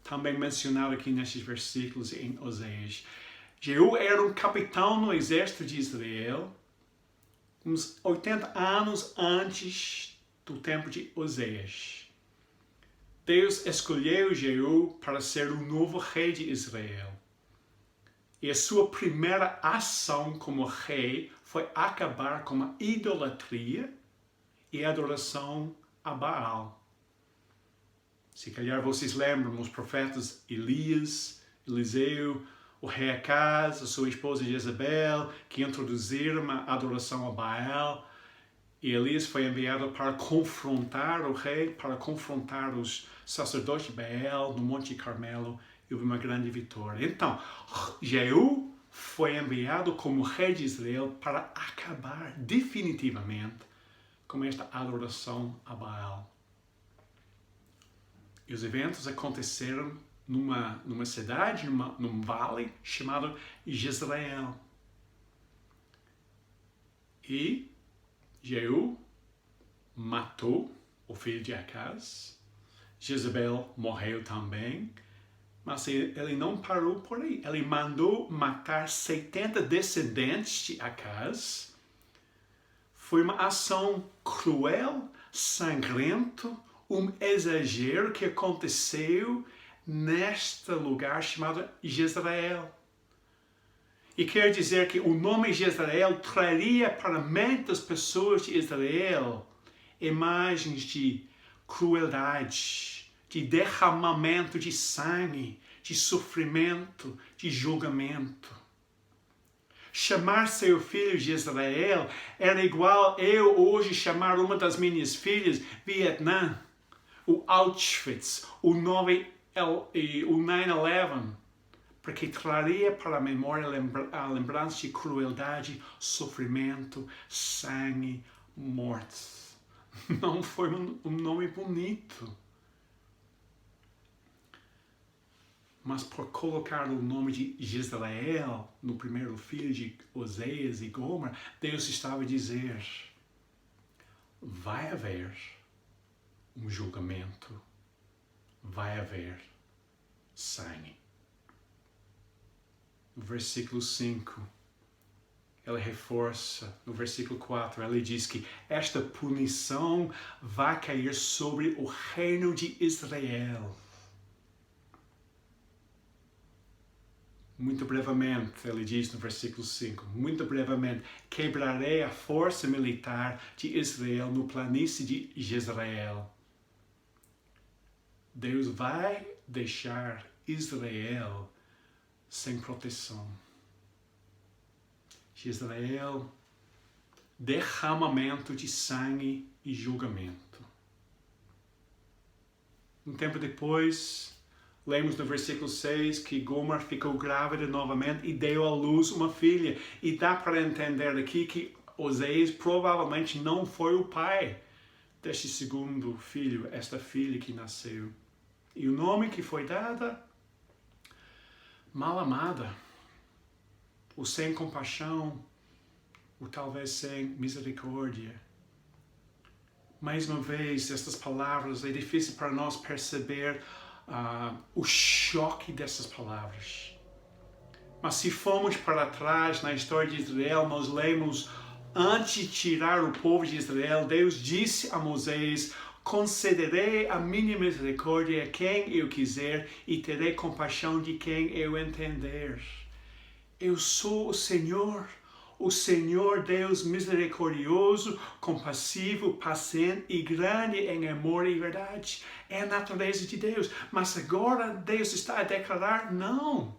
S1: também mencionado aqui nestes versículos em Oséias. Jeú era um capitão no exército de Israel, uns 80 anos antes do tempo de Oseias. Deus escolheu Jeú para ser o novo rei de Israel. E a sua primeira ação como rei foi acabar com a idolatria e a adoração a Baal. Se calhar vocês lembram os profetas Elias, Eliseu, o rei Acaz, a sua esposa Jezabel, que introduziram a adoração a Baal. E Elias foi enviado para confrontar o rei, para confrontar os sacerdotes de Baal no Monte Carmelo, e houve uma grande vitória. Então, Jeú foi enviado como rei de Israel para acabar definitivamente com esta adoração a Baal. E os eventos aconteceram numa cidade, num vale chamado Jezreel. E Jeú matou o filho de Acaz. Jezabel morreu também. Mas ele não parou por aí. Ele mandou matar 70 descendentes de Acaz. Foi uma ação cruel, sangrento, um exagero que aconteceu neste lugar chamado Jezreel. E quer dizer que o nome Jezreel traria para a mente das pessoas de Israel imagens de crueldade, de derramamento de sangue, de sofrimento, de julgamento. Chamar seu filho de Israel era igual eu hoje chamar uma das minhas filhas Vietnã, o Auschwitz, o 9/11, porque traria para a memória a lembrança de crueldade, sofrimento, sangue, morte. Não foi um nome bonito. Mas por colocar o nome de Jezreel no primeiro filho de Oseias e Gomer, Deus estava a dizer: vai haver um julgamento, vai haver sangue. No versículo 5, ele reforça, no versículo 4, ele diz que esta punição vai cair sobre o reino de Israel. Muito brevemente, ele diz no versículo 5, muito brevemente, quebrarei a força militar de Israel no planície de Jezreel. Deus vai deixar Israel sem proteção. Jezreel, derramamento de sangue e julgamento. Um tempo depois, lemos no versículo 6 que Gomer ficou grávida novamente e deu à luz uma filha. E dá para entender aqui que Oseias provavelmente não foi o pai deste segundo filho, esta filha que nasceu. E o nome que foi dado? Mal amada. O sem compaixão, ou talvez sem misericórdia. Mais uma vez, estas palavras, é difícil para nós perceber o choque dessas palavras. Mas se formos para trás na história de Israel, nós lemos, antes de tirar o povo de Israel, Deus disse a Moisés: concederei a minha misericórdia a quem eu quiser e terei compaixão de quem eu entender. Eu sou o Senhor Deus misericordioso, compassivo, paciente e grande em amor e verdade. É a natureza de Deus. Mas agora Deus está a declarar: não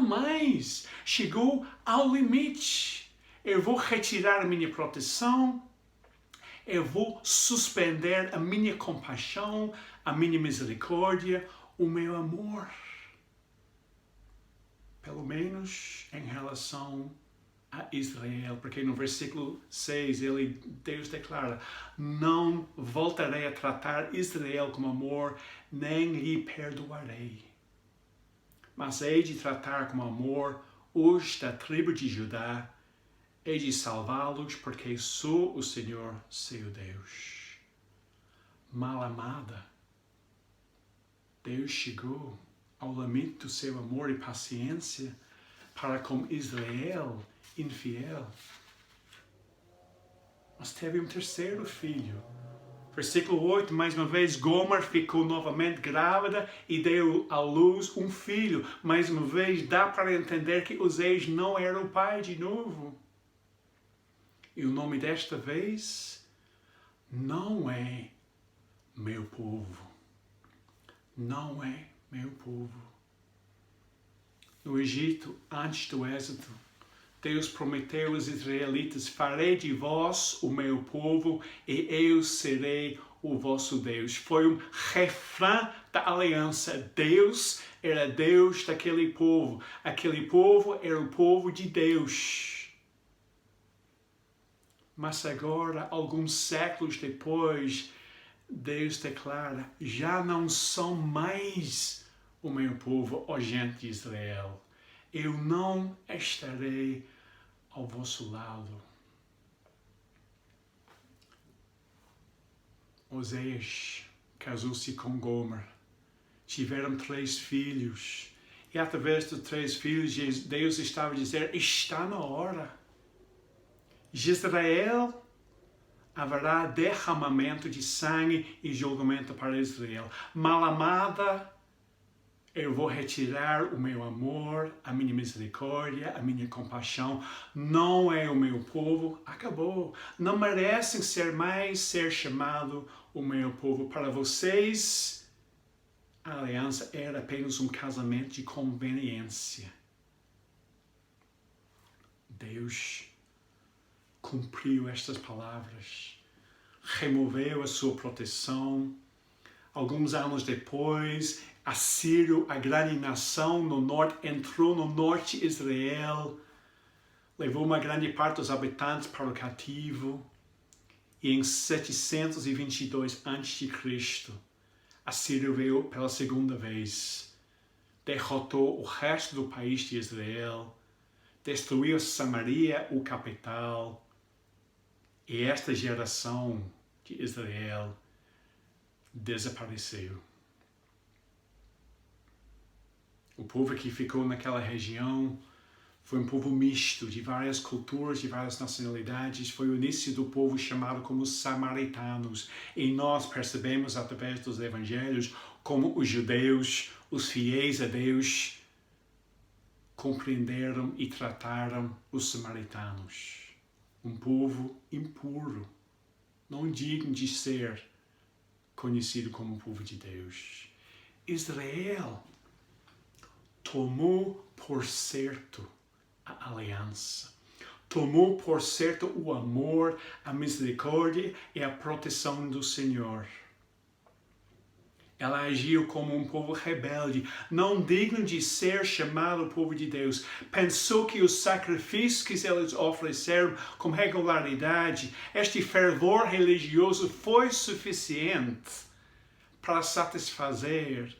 S1: mais. Chegou ao limite. Eu vou retirar a minha proteção. Eu vou suspender a minha compaixão, a minha misericórdia, o meu amor. Pelo menos em relação a Israel, porque no versículo 6 Deus declara: não voltarei a tratar Israel com amor, nem lhe perdoarei. Mas hei de tratar com amor os da tribo de Judá, hei de salvá-los, porque sou o Senhor, seu Deus. Mal amada, Deus chegou ao limite do seu amor e paciência, para com Israel infiel. Mas teve um terceiro filho. Versículo 8, mais uma vez, Gomer ficou novamente grávida e deu à luz um filho. Mais uma vez, dá para entender que Oséias não era o pai de novo. E o nome desta vez não é meu povo. Não é meu povo. No Egito, antes do Êxodo, Deus prometeu aos israelitas: farei de vós o meu povo e eu serei o vosso Deus. Foi um refrão da aliança. Deus era Deus daquele povo. Aquele povo era o povo de Deus. Mas agora, alguns séculos depois, Deus declara: já não são mais o meu povo, ó gente de Israel. Eu não estarei ao vosso lado. Oséias casou-se com Gomer. Tiveram 3 filhos. E através dos 3 filhos, Deus estava a dizer: está na hora. Jezreel, haverá derramamento de sangue e julgamento para Israel. Malamada, eu vou retirar o meu amor, a minha misericórdia, a minha compaixão. Não é o meu povo. Acabou. Não merecem ser chamado o meu povo. Para vocês, a aliança era apenas um casamento de conveniência. Deus cumpriu estas palavras. Removeu a sua proteção. Alguns anos depois, Assírio, a grande nação no norte, entrou no norte de Israel, levou uma grande parte dos habitantes para o cativo, e em 722 a.C., Assírio veio pela segunda vez, derrotou o resto do país de Israel, destruiu Samaria, o capital, e esta geração de Israel desapareceu. O povo que ficou naquela região foi um povo misto, de várias culturas, de várias nacionalidades. Foi o início do povo chamado como samaritanos. E nós percebemos através dos evangelhos como os judeus, os fiéis a Deus, compreenderam e trataram os samaritanos. Um povo impuro, não digno de ser conhecido como povo de Deus. Israel tomou por certo a aliança. Tomou por certo o amor, a misericórdia e a proteção do Senhor. Ela agiu como um povo rebelde, não digno de ser chamado povo de Deus. Pensou que os sacrifícios que eles ofereceram com regularidade, este fervor religioso foi suficiente para satisfazer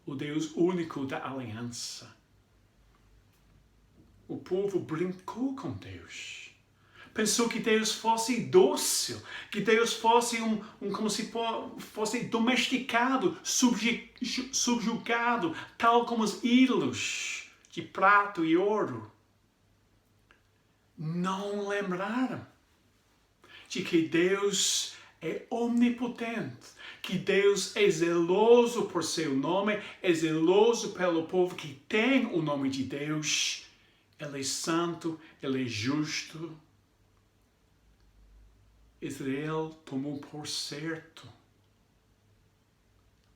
S1: o Deus único da aliança. O povo brincou com Deus. Pensou que Deus fosse dócil, que Deus fosse como se fosse domesticado, subjugado, tal como os ídolos de prata e ouro. Não lembraram de que Deus é onipotente, que Deus é zeloso por seu nome, é zeloso pelo povo que tem o nome de Deus. Ele é santo, Ele é justo. Israel tomou por certo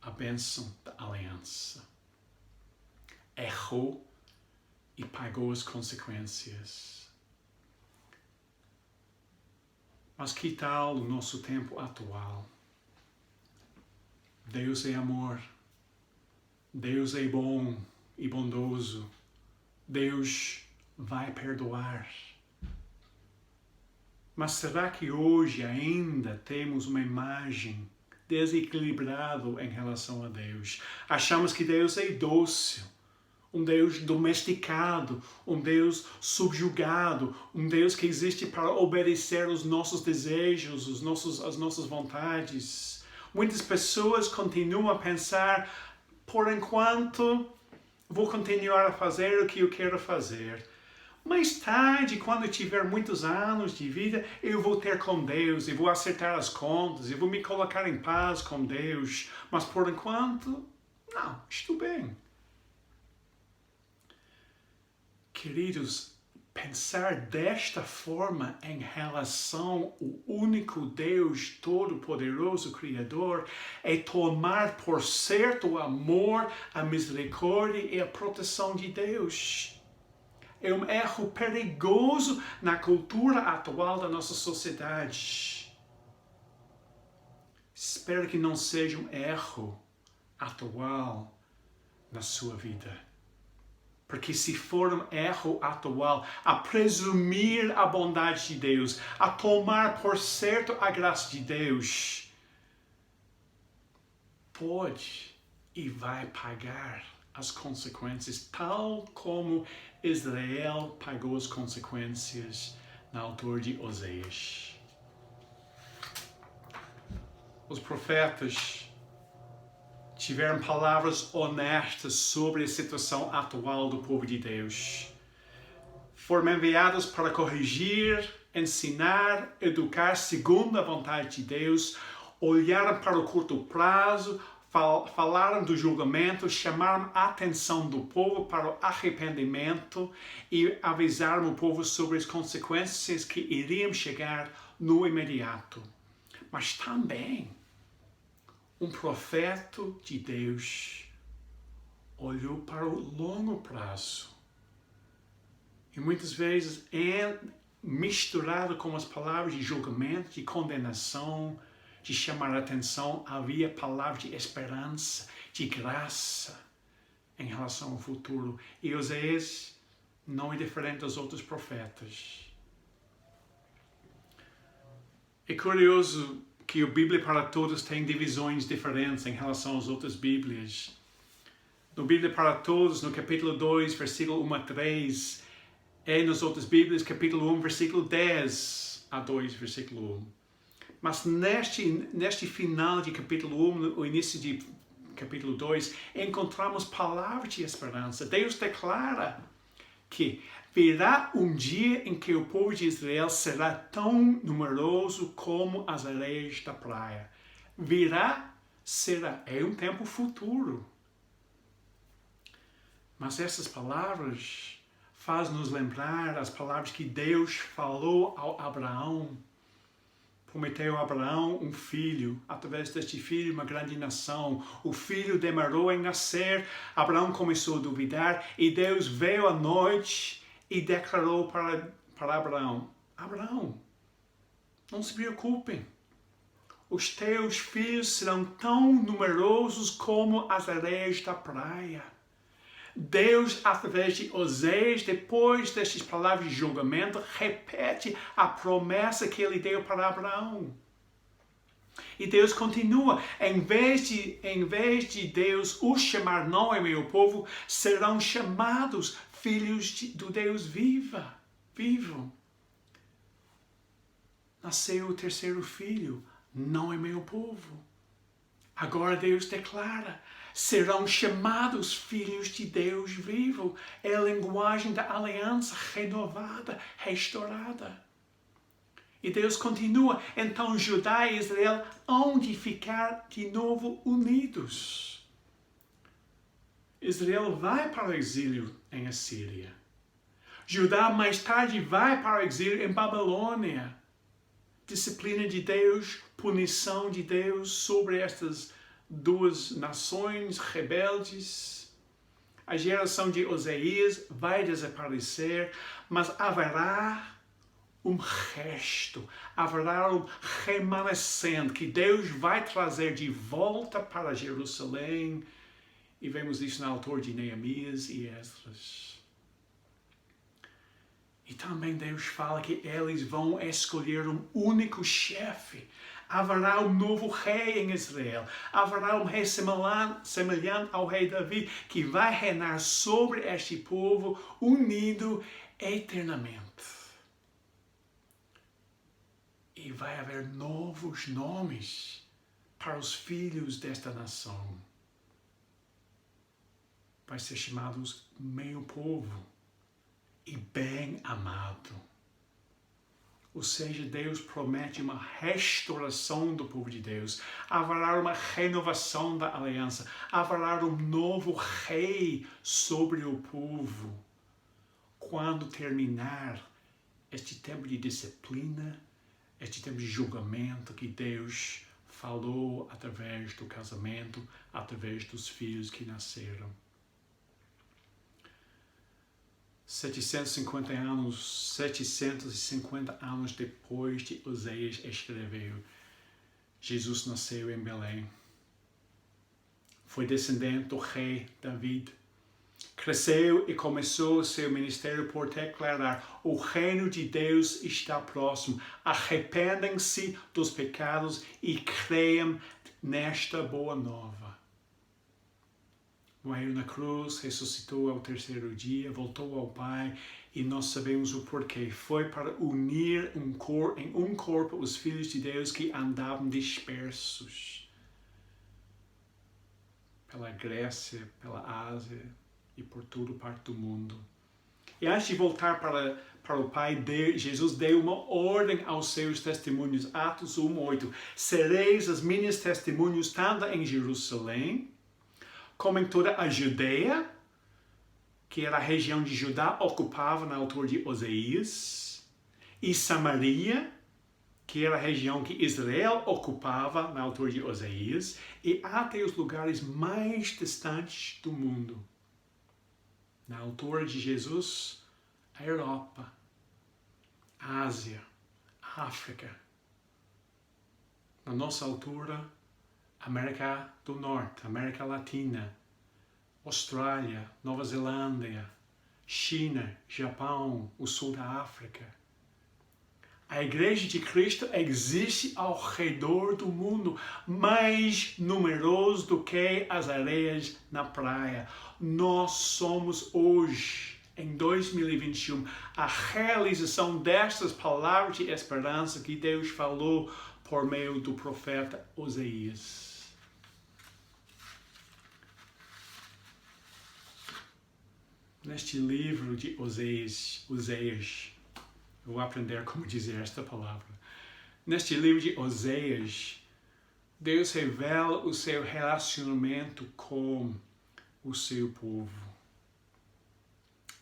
S1: a bênção da aliança. Errou e pagou as consequências. Mas que tal o nosso tempo atual? Deus é amor. Deus é bom e bondoso. Deus vai perdoar. Mas será que hoje ainda temos uma imagem desequilibrada em relação a Deus? Achamos que Deus é dócil, um Deus domesticado, um Deus subjugado, um Deus que existe para obedecer aos nossos desejos, as nossas vontades. Muitas pessoas continuam a pensar, por enquanto, vou continuar a fazer o que eu quero fazer. Mais tarde, quando eu tiver muitos anos de vida, eu vou ter com Deus, e vou acertar as contas, e vou me colocar em paz com Deus. Mas por enquanto, não, estou bem. Queridos, pensar desta forma em relação ao único Deus Todo-Poderoso, Criador, é tomar por certo o amor, a misericórdia e a proteção de Deus. É um erro perigoso na cultura atual da nossa sociedade. Espero que não seja um erro atual na sua vida. Porque se for um erro atual, a presumir a bondade de Deus, a tomar por certo a graça de Deus, pode e vai pagar as consequências, tal como Israel pagou as consequências na altura de Oséias. Os profetas tiveram palavras honestas sobre a situação atual do povo de Deus. Foram enviados para corrigir, ensinar, educar segundo a vontade de Deus, olharam para o curto prazo, falaram do julgamento, chamaram a atenção do povo para o arrependimento e avisaram o povo sobre as consequências que iriam chegar no imediato. Mas também um profeta de Deus olhou para o longo prazo. E muitas vezes é misturado com as palavras de julgamento, de condenação, de chamar a atenção, havia palavras de esperança, de graça em relação ao futuro. E Oséias não é diferente dos outros profetas. É curioso que a Bíblia para Todos tem divisões diferentes em relação às outras Bíblias. No Bíblia para Todos, no capítulo 2, versículo 1 a 3, e nas outras Bíblias, capítulo 1, versículo 10 a 2, versículo 1. Mas neste final de capítulo 1, o início de capítulo 2, encontramos palavras de esperança. Deus declara que virá um dia em que o povo de Israel será tão numeroso como as areias da praia. Virá, será, é um tempo futuro. Mas essas palavras fazem nos lembrar as palavras que Deus falou ao Abraão. Prometeu a Abraão um filho, através deste filho uma grande nação. O filho demorou em nascer, Abraão começou a duvidar e Deus veio à noite e declarou para Abraão: Abraão, não se preocupem, os teus filhos serão tão numerosos como as areias da praia. Deus, através de Oséias, depois destas palavras de julgamento, repete a promessa que ele deu para Abraão. E Deus continua, em vez de Deus os chamar, não é meu povo, serão chamados filhos do Deus vivo. Nasceu o terceiro filho, não é meu povo. Agora Deus declara, serão chamados filhos de Deus vivo. É a linguagem da aliança renovada, restaurada. E Deus continua, então Judá e Israel hão de ficar de novo unidos. Israel vai para o exílio em Assíria. Judá mais tarde vai para o exílio em Babilônia. Disciplina de Deus, punição de Deus sobre estas duas nações rebeldes. A geração de Oséias vai desaparecer, mas haverá um resto, haverá um remanescente que Deus vai trazer de volta para Jerusalém. E vemos isso na altura de Neemias e Esdras. E também Deus fala que eles vão escolher um único chefe. Haverá um novo rei em Israel. Haverá um rei semelhante ao rei Davi, que vai reinar sobre este povo unido eternamente. E vai haver novos nomes para os filhos desta nação. vai ser chamado meu povo e bem amado. Ou seja, Deus promete uma restauração do povo de Deus. Haverá uma renovação da aliança. Haverá um novo rei sobre o povo. Quando terminar este tempo de disciplina, este tempo de julgamento que Deus falou através do casamento, através dos filhos que nasceram. 750 anos depois de Oseias escreveu, Jesus nasceu em Belém. Foi descendente do rei David. Cresceu e começou seu ministério por declarar: o reino de Deus está próximo. Arrependem-se dos pecados e creiam nesta boa nova. Morreu na cruz, ressuscitou ao terceiro dia, voltou ao Pai, e nós sabemos o porquê. Foi para unir em um corpo os filhos de Deus que andavam dispersos pela Grécia, pela Ásia e por toda parte do mundo. E antes de voltar para o Pai, Jesus deu uma ordem aos seus testemunhos. Atos 1:8. Sereis as minhas testemunhas tanto em Jerusalém, como em toda a Judeia, que era a região de Judá, ocupava na altura de Oseias, e Samaria, que era a região que Israel ocupava na altura de Oseias, e até os lugares mais distantes do mundo. Na altura de Jesus, a Europa, a Ásia, a África. Na nossa altura, América do Norte, América Latina, Austrália, Nova Zelândia, China, Japão, o sul da África. A Igreja de Cristo existe ao redor do mundo, mais numeroso do que as areias na praia. Nós somos hoje, em 2021, a realização destas palavras de esperança que Deus falou por meio do profeta Oseias. Neste livro de Oseias, eu vou aprender como dizer esta palavra. Neste livro de Oseias, Deus revela o seu relacionamento com o seu povo.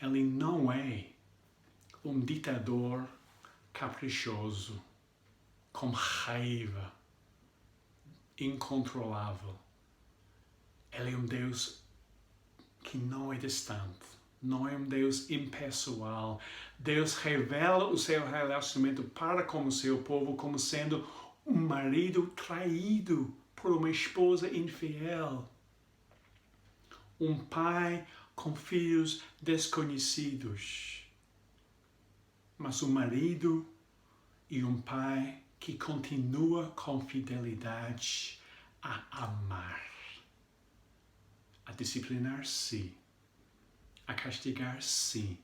S1: Ele não é um ditador caprichoso, com raiva, incontrolável. Ele é um Deus que não é distante. Não é um Deus impessoal. Deus revela o seu relacionamento para com o seu povo como sendo um marido traído por uma esposa infiel. Um pai com filhos desconhecidos. Mas um marido e um pai que continua com fidelidade a amar, a disciplinar, sim, a castigar, sim,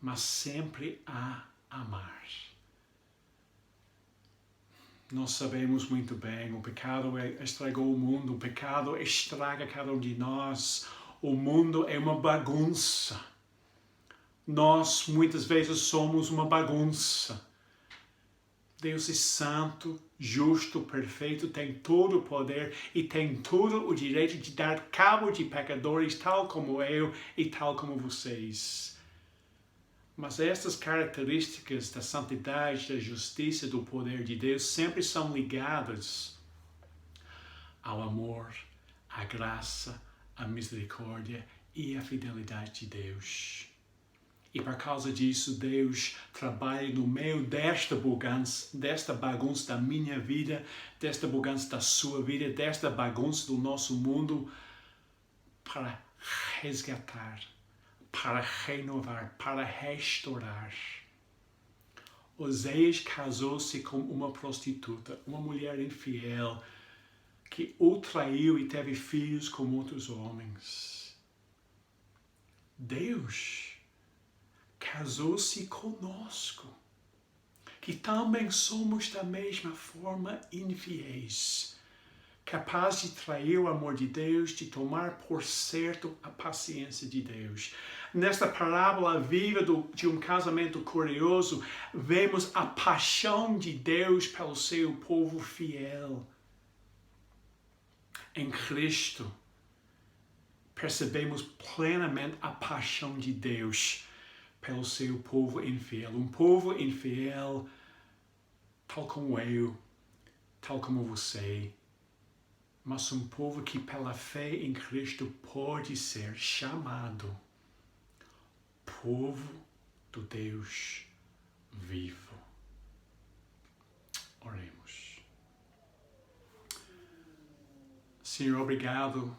S1: mas sempre a amar. Nós sabemos muito bem, o pecado estragou o mundo, o pecado estraga cada um de nós, o mundo é uma bagunça. Nós muitas vezes somos uma bagunça. Deus é santo, justo, perfeito, tem todo o poder e tem todo o direito de dar cabo de pecadores tal como eu e tal como vocês. Mas estas características da santidade, da justiça, do poder de Deus sempre são ligadas ao amor, à graça, à misericórdia e à fidelidade de Deus. E por causa disso, Deus trabalha no meio desta bagunça da minha vida, desta bagunça da sua vida, desta bagunça do nosso mundo, para resgatar, para renovar, para restaurar. Oseias casou-se com uma prostituta, uma mulher infiel, que o traiu e teve filhos com outros homens. Deus casou-se conosco, que também somos da mesma forma infiéis, capaz de trair o amor de Deus, de tomar por certo a paciência de Deus. Nesta parábola viva de um casamento curioso, vemos a paixão de Deus pelo seu povo fiel. Em Cristo, percebemos plenamente a paixão de Deus pelo seu povo infiel. Um povo infiel, tal como eu, tal como você, mas um povo que pela fé em Cristo pode ser chamado povo do Deus vivo. Oremos. Senhor, obrigado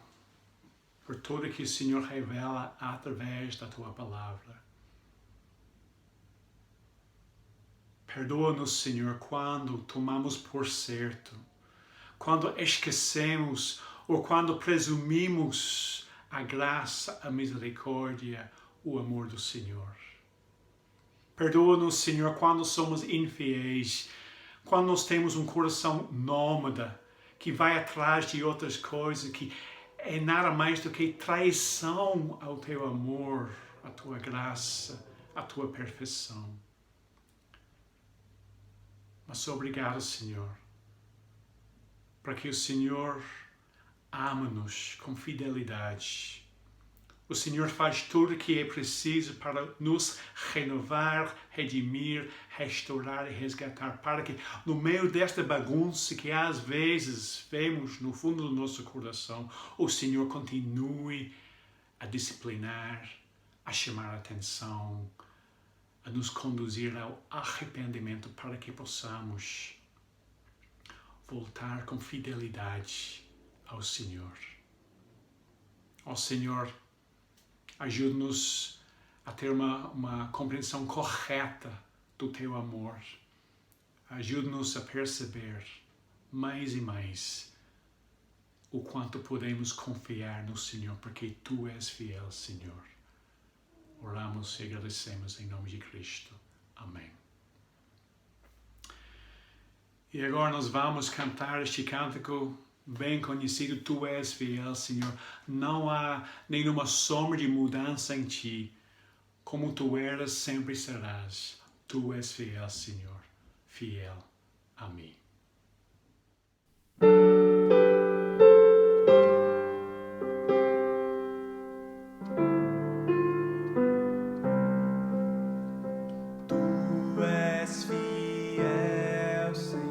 S1: por tudo que o Senhor revela através da Tua Palavra. Perdoa-nos, Senhor, quando tomamos por certo, quando esquecemos ou quando presumimos a graça, a misericórdia, o amor do Senhor. Perdoa-nos, Senhor, quando somos infiéis, quando nós temos um coração nômade, que vai atrás de outras coisas, que é nada mais do que traição ao Teu amor, à Tua graça, à Tua perfeição. Mas obrigado, Senhor, porque o Senhor ama-nos com fidelidade. O Senhor faz tudo o que é preciso para nos renovar, redimir, restaurar e resgatar, para que no meio desta bagunça que às vezes vemos no fundo do nosso coração, o Senhor continue a disciplinar, a chamar a atenção, a nos conduzir ao arrependimento para que possamos voltar com fidelidade ao Senhor. Ó Senhor, ajude-nos a ter uma compreensão correta do Teu amor. Ajude-nos a perceber mais e mais o quanto podemos confiar no Senhor, porque Tu és fiel, Senhor. Oramos e agradecemos em nome de Cristo. Amém. E agora nós vamos cantar este cântico bem conhecido. Tu és fiel, Senhor. Não há nenhuma sombra de mudança em Ti. Como Tu eras, sempre serás. Tu és fiel, Senhor. Fiel a mim.
S2: Tu és fiel, Senhor.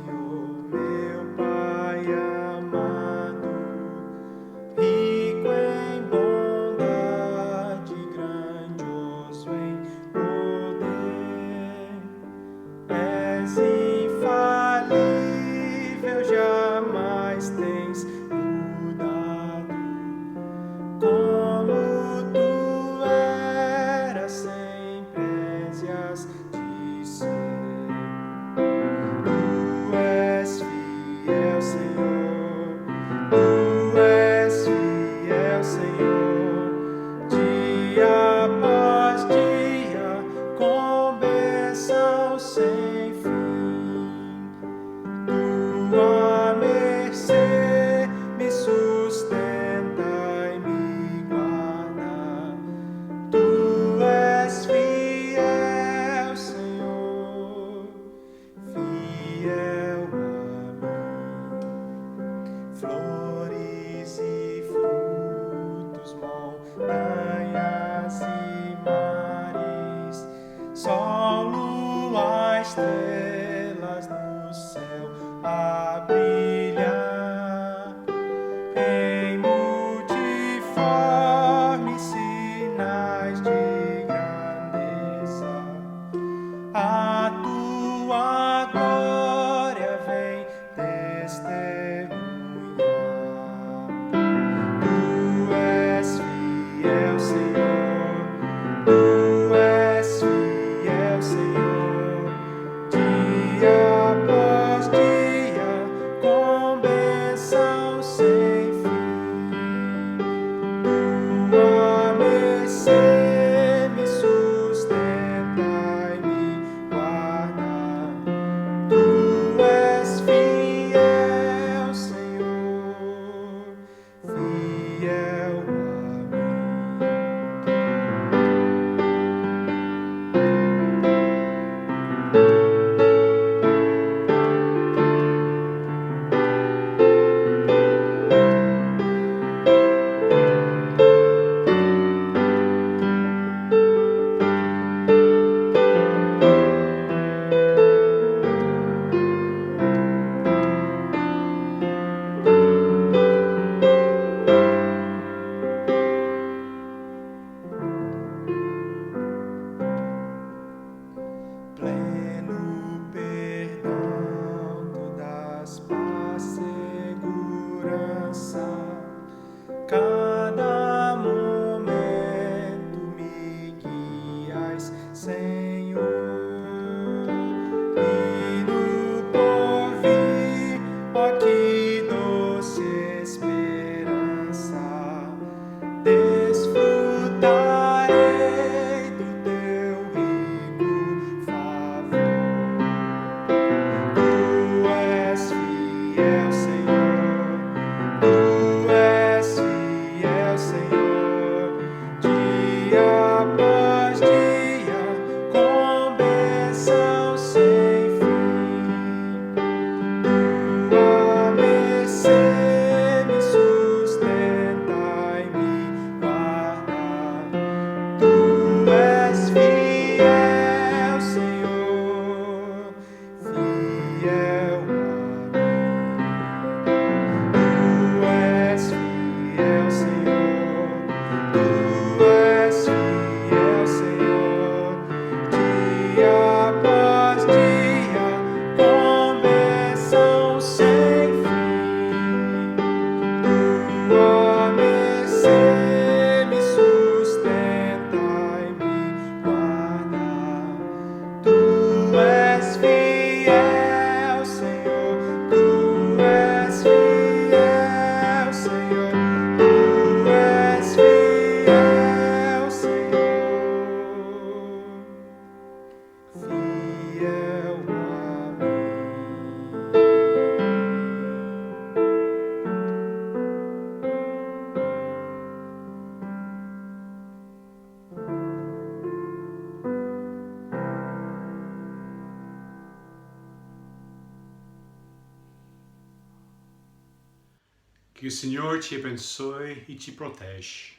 S1: Que o Senhor te abençoe e te protege.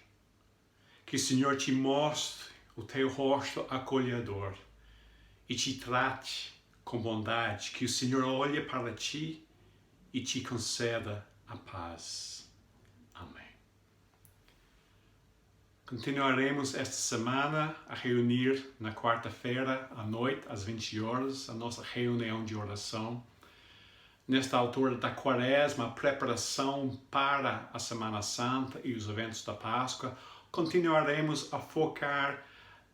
S1: Que o Senhor te mostre o teu rosto acolhedor e te trate com bondade. Que o Senhor olhe para ti e te conceda a paz. Amém. Continuaremos esta semana a reunir na quarta-feira à noite, às 20 horas, a nossa reunião de oração. Nesta altura da Quaresma, a preparação para a Semana Santa e os eventos da Páscoa, continuaremos a focar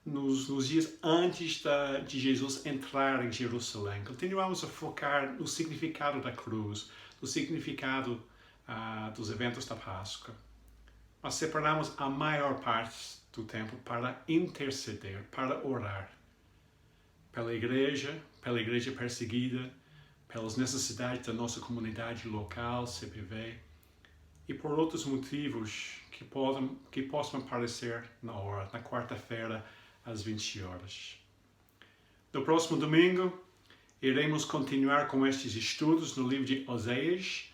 S1: nos dias antes de Jesus entrar em Jerusalém. Continuamos a focar no significado da cruz, no significado dos eventos da Páscoa. Mas separamos a maior parte do tempo para interceder, para orar pela igreja perseguida, pelas necessidades da nossa comunidade local, CPV, e por outros motivos que possam aparecer na quarta-feira, às 20 horas. No próximo domingo, iremos continuar com estes estudos no livro de Oséias.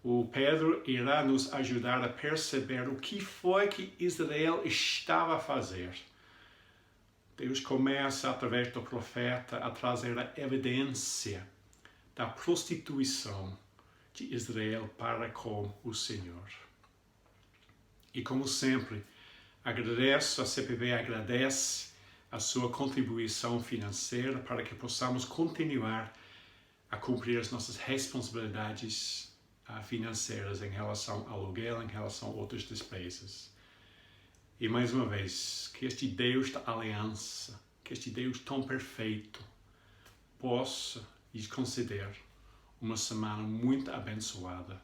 S1: O Pedro irá nos ajudar a perceber o que foi que Israel estava a fazer. Deus começa, através do profeta, a trazer a evidência da prostituição de Israel para com o Senhor. E como sempre, a CPV agradece a sua contribuição financeira para que possamos continuar a cumprir as nossas responsabilidades financeiras em relação ao aluguel, em relação a outras despesas. E mais uma vez, que este Deus da aliança, que este Deus tão perfeito, possa lhes conceder uma semana muito abençoada